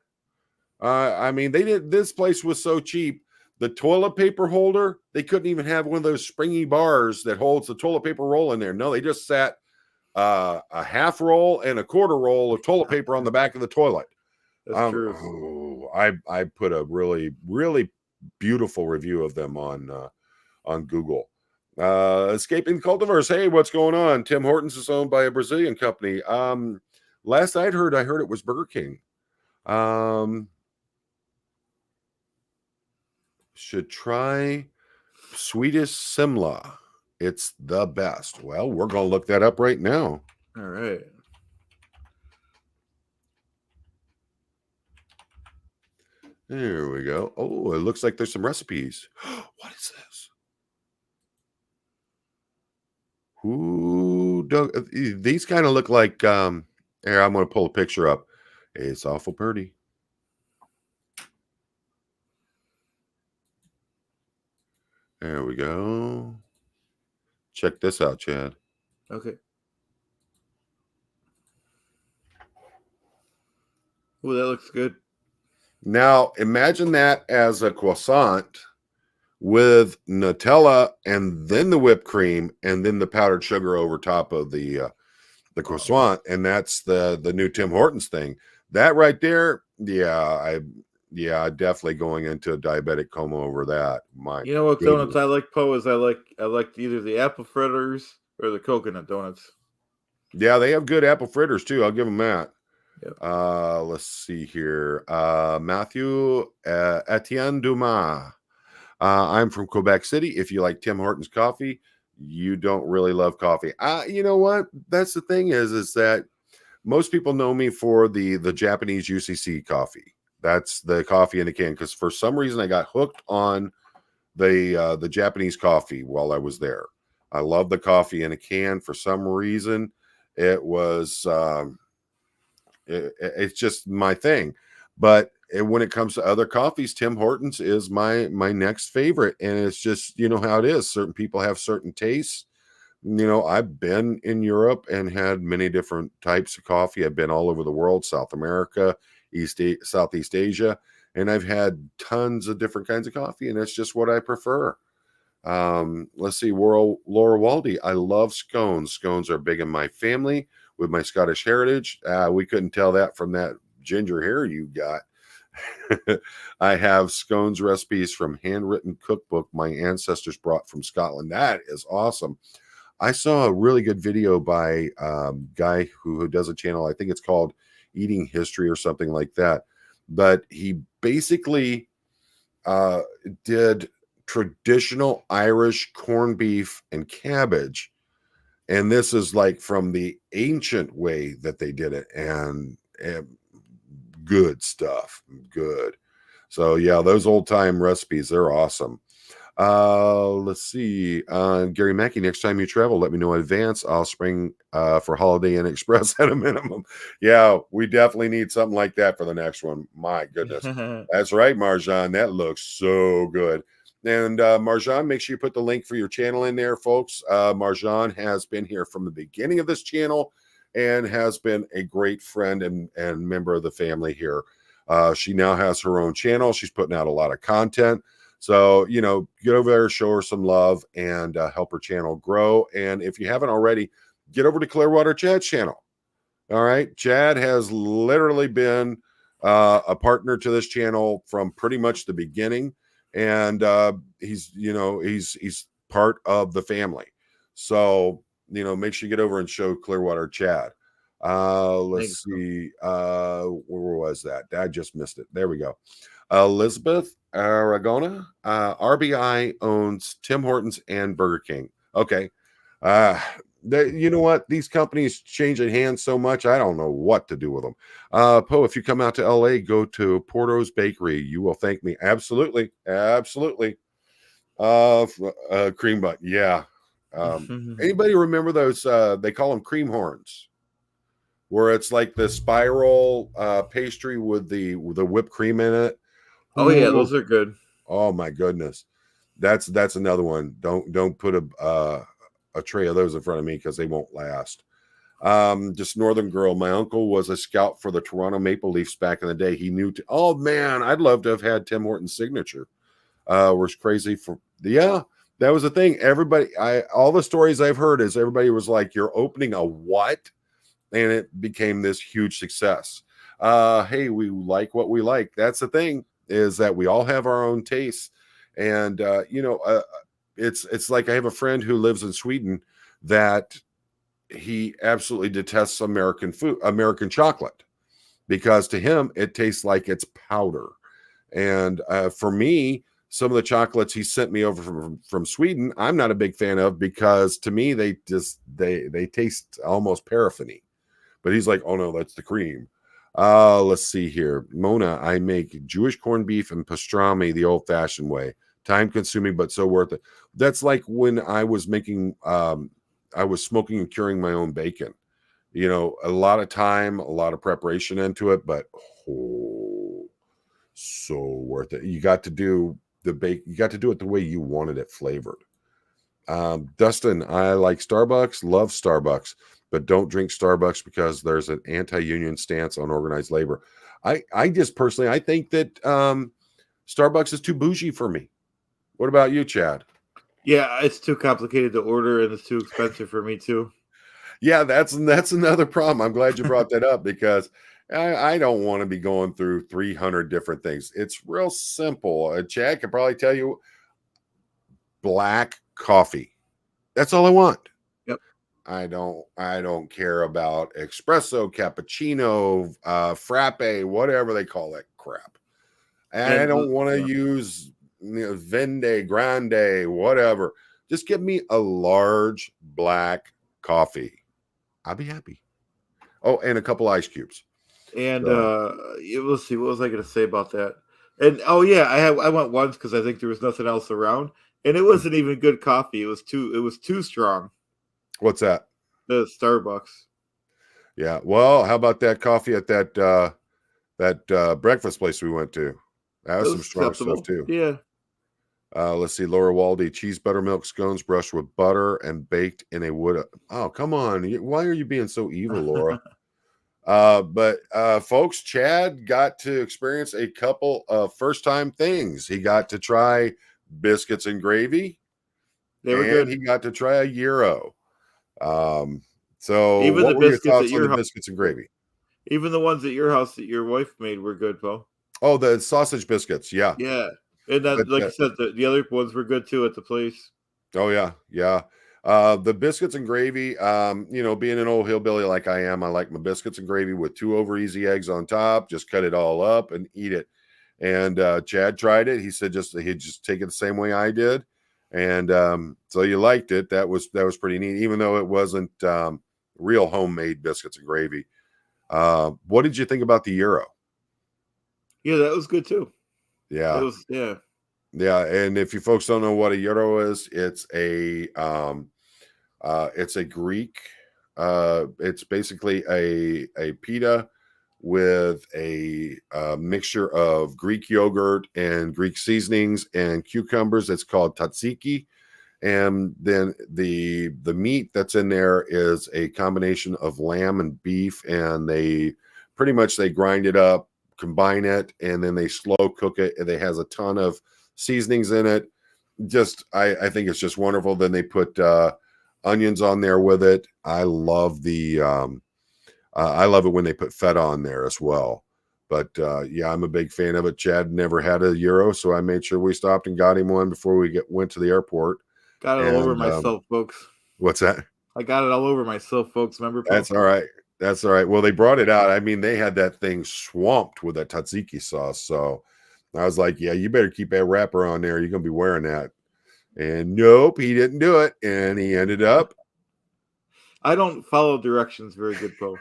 I mean, this place was so cheap. The toilet paper holder, they couldn't even have one of those springy bars that holds the toilet paper roll in there. No, they just sat a half roll and a quarter roll of toilet paper on the back of the toilet. That's true. I put a really, really beautiful review of them on Google. Escaping Cultiverse. Hey, what's going on? Tim Hortons is owned by a Brazilian company. Last I heard it was Burger King. Should try Swedish Simla. It's the best. Well, we're going to look that up right now. All right. There we go. Oh, it looks like there's some recipes. What is this? Ooh, these kind of look like, here, I'm going to pull a picture up. It's awful pretty. There we go. Check this out, Chad. Okay. Oh, that looks good. Now, imagine that as a croissant with Nutella and then the whipped cream and then the powdered sugar over top of the croissant, and that's the new Tim Hortons thing. That right there, yeah, definitely going into a diabetic coma over that. You know what donuts I like, Poe, is I like either the apple fritters or the coconut donuts. Yeah, they have good apple fritters too. I'll give them that. Yep. Let's see here. Matthew Etienne Dumas. I'm from Quebec City. If you like Tim Hortons coffee, you don't really love coffee. You know what? That's the thing is that most people know me for the Japanese UCC coffee. That's the coffee in a can, because for some reason I got hooked on the Japanese coffee while I was there. I love the coffee in a can. For some reason, it was it's just my thing. But when it comes to other coffees, Tim Hortons is my next favorite. And it's just, you know how it is. Certain people have certain tastes. You know, I've been in Europe and had many different types of coffee. I've been all over the world, South America, Southeast Asia, and I've had tons of different kinds of coffee, and that's just what I prefer. Let's see, Laura Waldy. I love scones. Scones are big in my family with my Scottish heritage. We couldn't tell that from that ginger hair you got. I have scones recipes from handwritten cookbook my ancestors brought from Scotland. That is awesome. I saw a really good video by a guy who does a channel. I think it's called Eating History or something like that. But he basically did traditional Irish corned beef and cabbage. And this is like from the ancient way that they did it. And good stuff. Good. So, yeah, those old time recipes, they're awesome. Let's see. Gary Mackey, next time you travel, let me know in advance. I'll spring for Holiday Inn Express at a minimum. Yeah, we definitely need something like that for the next one. My goodness. That's right, Marjan. That looks so good. And Marjan, make sure you put the link for your channel in there, folks. Marjan has been here from the beginning of this channel and has been a great friend and member of the family here. She now has her own channel. She's putting out a lot of content. So, you know, get over there, show her some love, and help her channel grow. And if you haven't already, get over to Clearwater Chad's channel. All right. Chad has literally been a partner to this channel from pretty much the beginning. And he's part of the family. So, you know, make sure you get over and show Clearwater Chad. Let's see. Where was that? I just missed it. There we go. Elizabeth Aragona. RBI owns Tim Hortons and Burger King. Okay. You know what? These companies changing hands so much, I don't know what to do with them. Poe, if you come out to LA, go to Porto's Bakery. You will thank me. Absolutely. Absolutely. Cream bun. Yeah. Anybody remember those? They call them cream horns, where it's like the spiral pastry with the whipped cream in it. Oh yeah, Ooh, those are good. oh my goodness, that's another one. Don't put a tray of those in front of me because they won't last. Just Northern Girl. My uncle was a scout for the Toronto Maple Leafs back in the day. He knew. Oh man, I'd love to have had Tim Hortons signature. Was crazy for yeah. That was the thing. Everybody, all the stories I've heard is everybody was like, "You're opening a what?" And it became this huge success. Hey, we like what we like. That's the thing, is that we all have our own tastes. And it's like I have a friend who lives in Sweden that he absolutely detests American chocolate, because to him it tastes like it's powder. And for me, some of the chocolates he sent me over from Sweden, I'm not a big fan of, because to me they taste almost paraffiny. But he's like, oh no, that's the cream. Let's see here. Mona, I make Jewish corned beef and pastrami the old fashioned way. Time consuming, but so worth it. That's like when I was making, I was smoking and curing my own bacon. You know, a lot of time, a lot of preparation into it, but so worth it. You got to do you got to do it the way you wanted it flavored. Dustin, I like Starbucks, love Starbucks, but don't drink Starbucks because there's an anti-union stance on organized labor. I just personally, I think that Starbucks is too bougie for me. What about you, Chad? Yeah, it's too complicated to order and it's too expensive for me too. Yeah, that's another problem. I'm glad you brought that up, because I don't want to be going through 300 different things. It's real simple. Chad could probably tell you, black coffee. That's all I want. Yep. I don't care about espresso, cappuccino, frappe, whatever they call that crap. And I don't want to use Vende, Grande, whatever. Just give me a large black coffee. I'll be happy. Oh, and a couple ice cubes. And let's see, what was I going to say about that? And oh yeah, I went once because I think there was nothing else around, and it wasn't even good coffee. It was too strong. What's that? The Starbucks. Yeah. Well, how about that coffee at that breakfast place we went to? That was some strong stuff too. Yeah. Let's see. Laura Waldy, cheese buttermilk scones brushed with butter and baked in a wood. Oh, come on. Why are you being so evil, Laura? But folks, Chad got to experience a couple of first-time things. He got to try biscuits and gravy. They were good. He got to try a gyro. So even what were your thoughts on the biscuits and gravy? Even the ones at your house that your wife made were good, Bo. Oh, the sausage biscuits. Yeah. Yeah. And that, like I said, the other ones were good too at the place. Oh, yeah. Yeah. The biscuits and gravy, being an old hillbilly like I am, I like my biscuits and gravy with 2 over easy eggs on top. Just cut it all up and eat it. And Chad tried it. He said he'd just take it the same way I did. And so you liked it. That was pretty neat, even though it wasn't real homemade biscuits and gravy. What did you think about the gyro? Yeah, that was good too. Yeah. It was, yeah. Yeah, and if you folks don't know what a gyro is, it's a Greek. It's basically a pita with a mixture of Greek yogurt and Greek seasonings and cucumbers. It's called tzatziki, and then the meat that's in there is a combination of lamb and beef, and they grind it up, combine it, and then they slow cook it, and it has a ton of seasonings in it. I think it's just wonderful. Then they put onions on there with it. I love I love it when they put feta on there as well. But yeah, I'm a big fan of it. Chad never had a gyro, so I made sure we stopped and got him one before we went to the airport. Got it all over myself, folks. What's that? I got it all over myself, folks. Remember? That's all right. That's all right. Well, they brought it out. I mean, they had that thing swamped with that tzatziki sauce. So I was like, yeah, you better keep that wrapper on there. You're going to be wearing that. And nope, he didn't do it. And he ended up I don't follow directions very good, Poe.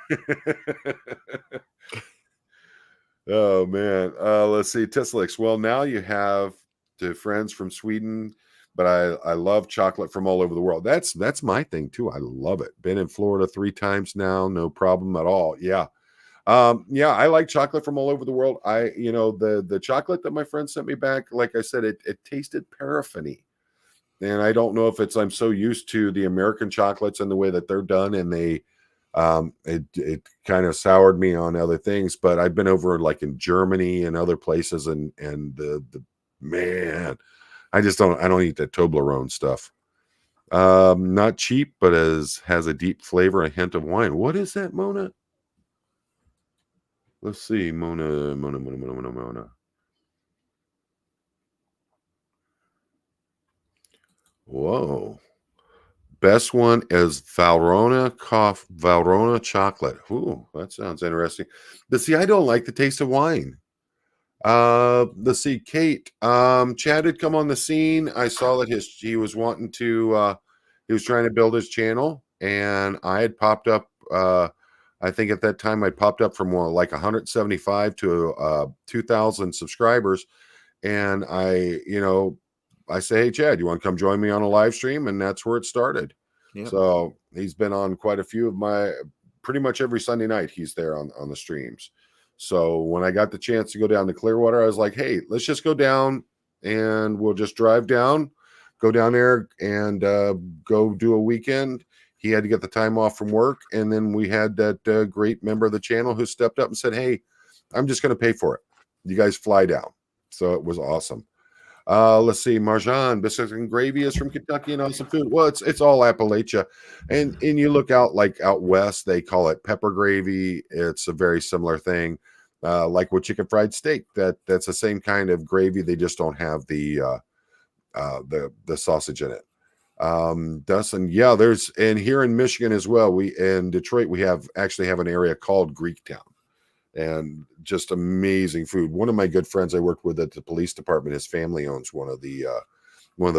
Oh man. Let's see. Tislix. Well, now you have the friends from Sweden, but I love chocolate from all over the world. That's my thing too. I love it. Been in Florida 3 times now, no problem at all. Yeah. Yeah, I like chocolate from all over the world. The chocolate that my friend sent me back, like I said, it tasted paraffin-y. And I don't know if I'm so used to the American chocolates and the way that they're done, and it kind of soured me on other things. But I've been over like in Germany and other places, and the man, I don't eat that Toblerone stuff. Not cheap, but has a deep flavor, a hint of wine. What is that, Mona? Let's see, Mona. Whoa. Best one is Valrhona chocolate. Ooh, that sounds interesting. But see, I don't like the taste of wine. Let's see, Kate. Chad had come on the scene. I saw that he was wanting to he was trying to build his channel, and I had popped up I think at that time I popped up from like 175 to 2,000 subscribers, and I say, hey Chad, you want to come join me on a live stream? And that's where it started. Yep. So he's been on quite a few of pretty much every Sunday night he's there on the streams. So when I got the chance to go down to Clearwater, I was like, hey, let's just go down and we'll just drive down, go down there and go do a weekend. He had to get the time off from work. And then we had that great member of the channel who stepped up and said, hey, I'm just going to pay for it. You guys fly down. So it was awesome. Let's see, Marjan, biscuits and gravy is from Kentucky and awesome food. Well, it's all Appalachia. And you look out west, they call it pepper gravy. It's a very similar thing. Like with chicken fried steak, that's the same kind of gravy. They just don't have the sausage in it. Dustin, yeah, and here in Michigan as well, in Detroit, we actually have an area called Greektown. And just amazing food. One of my good friends I worked with at the police department, his family owns one of the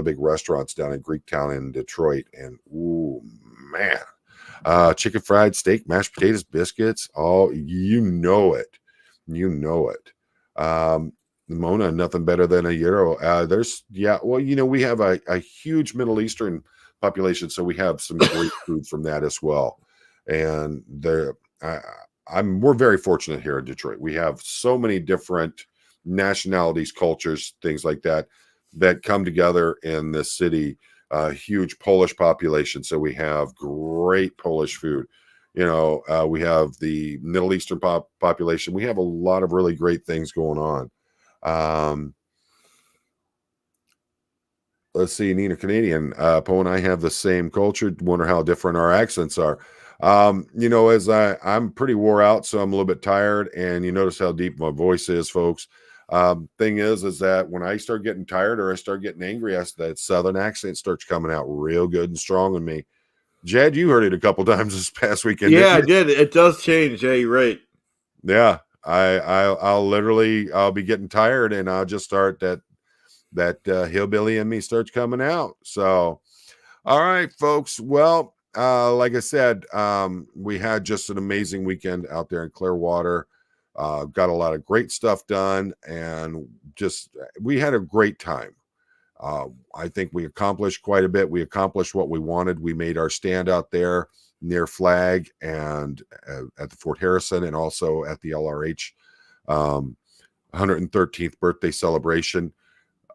big restaurants down in Greektown in Detroit. And ooh, man, chicken fried steak, mashed potatoes, biscuits. Oh, you know it. Mona, nothing better than a gyro. We have a huge Middle Eastern population, so we have some great food from that as well. And we're very fortunate here in Detroit. We have so many different nationalities, cultures, things like that come together in this city. Huge Polish population, so we have great Polish food. We have the Middle Eastern population. We have a lot of really great things going on. Let's see, Nina Canadian. Poe and I have the same culture. Wonder how different our accents are. As I'm pretty wore out, so I'm a little bit tired, and you notice how deep my voice is, folks. Thing is that when I start getting tired or I start getting angry, that Southern accent starts coming out real good and strong in me. Jed, you heard it a couple times this past weekend. Yeah, I did. It does change. Yeah, you're right. Yeah, I'll be getting tired, and I'll just start that hillbilly in me starts coming out. So, all right, folks. Well, like I said, we had just an amazing weekend out there in Clearwater. Got a lot of great stuff done, and we had a great time. I think we accomplished quite a bit. We accomplished what we wanted. We made our stand out there near Flag and at the Fort Harrison, and also at the LRH 113th birthday celebration.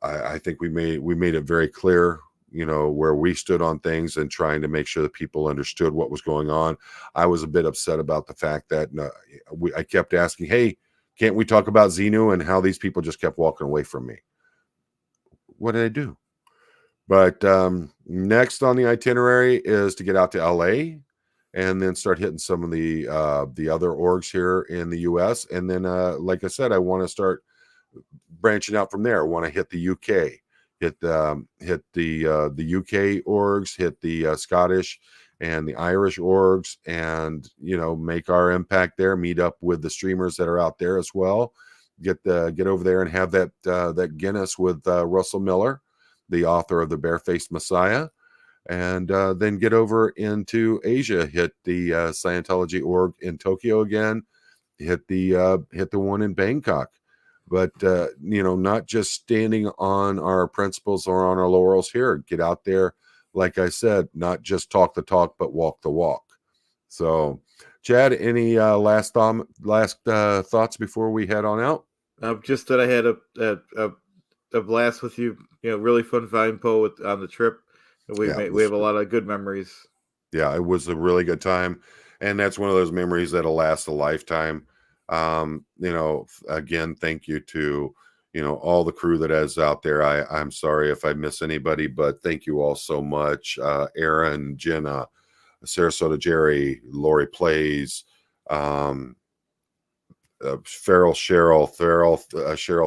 I think we made it very clear, where we stood on things and trying to make sure that people understood what was going on. I was a bit upset about the fact that I kept asking, hey, can't we talk about Xenu, and how these people just kept walking away from me. What did I do? But next on the itinerary is to get out to LA and then start hitting some of the other orgs here in the US. And then, like I said, I want to start branching out from there. I want to hit the UK, hit the UK orgs, hit the Scottish and the Irish orgs, and make our impact there. Meet up with the streamers that are out there as well. Get over there and have that Guinness with Russell Miller, the author of the Barefaced Messiah, and then get over into Asia, hit the Scientology org in Tokyo again, hit the one in Bangkok. But not just standing on our principles or on our laurels here. Get out there, like I said, not just talk the talk, but walk the walk. So, Chad, any last thoughts before we head on out? Just that I had a blast with you. Really fun finding Poe on the trip. We have a lot of good memories. Yeah, it was a really good time, and that's one of those memories that'll last a lifetime. Again, thank you to all the crew that is out there. I'm sorry if I miss anybody, but thank you all so much. Aaron, Jenna, Sarasota Jerry, Lori Plays, Cheryl,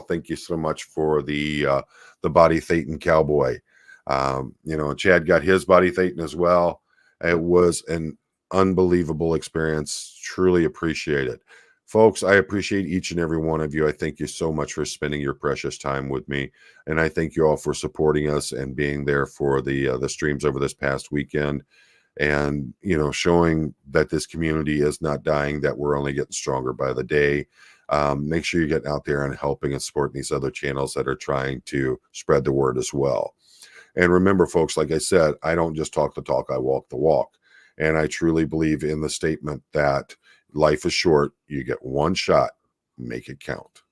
thank you so much for the Body Thetan Cowboy. Chad got his Body Thetan as well. It was an unbelievable experience. Truly appreciate it. Folks, I appreciate each and every one of you. I thank you so much for spending your precious time with me. And I thank you all for supporting us and being there for the streams over this past weekend. And, showing that this community is not dying, that we're only getting stronger by the day. Make sure you get out there and helping and supporting these other channels that are trying to spread the word as well. And remember, folks, like I said, I don't just talk the talk, I walk the walk. And I truly believe in the statement that life is short. You get one shot, make it count.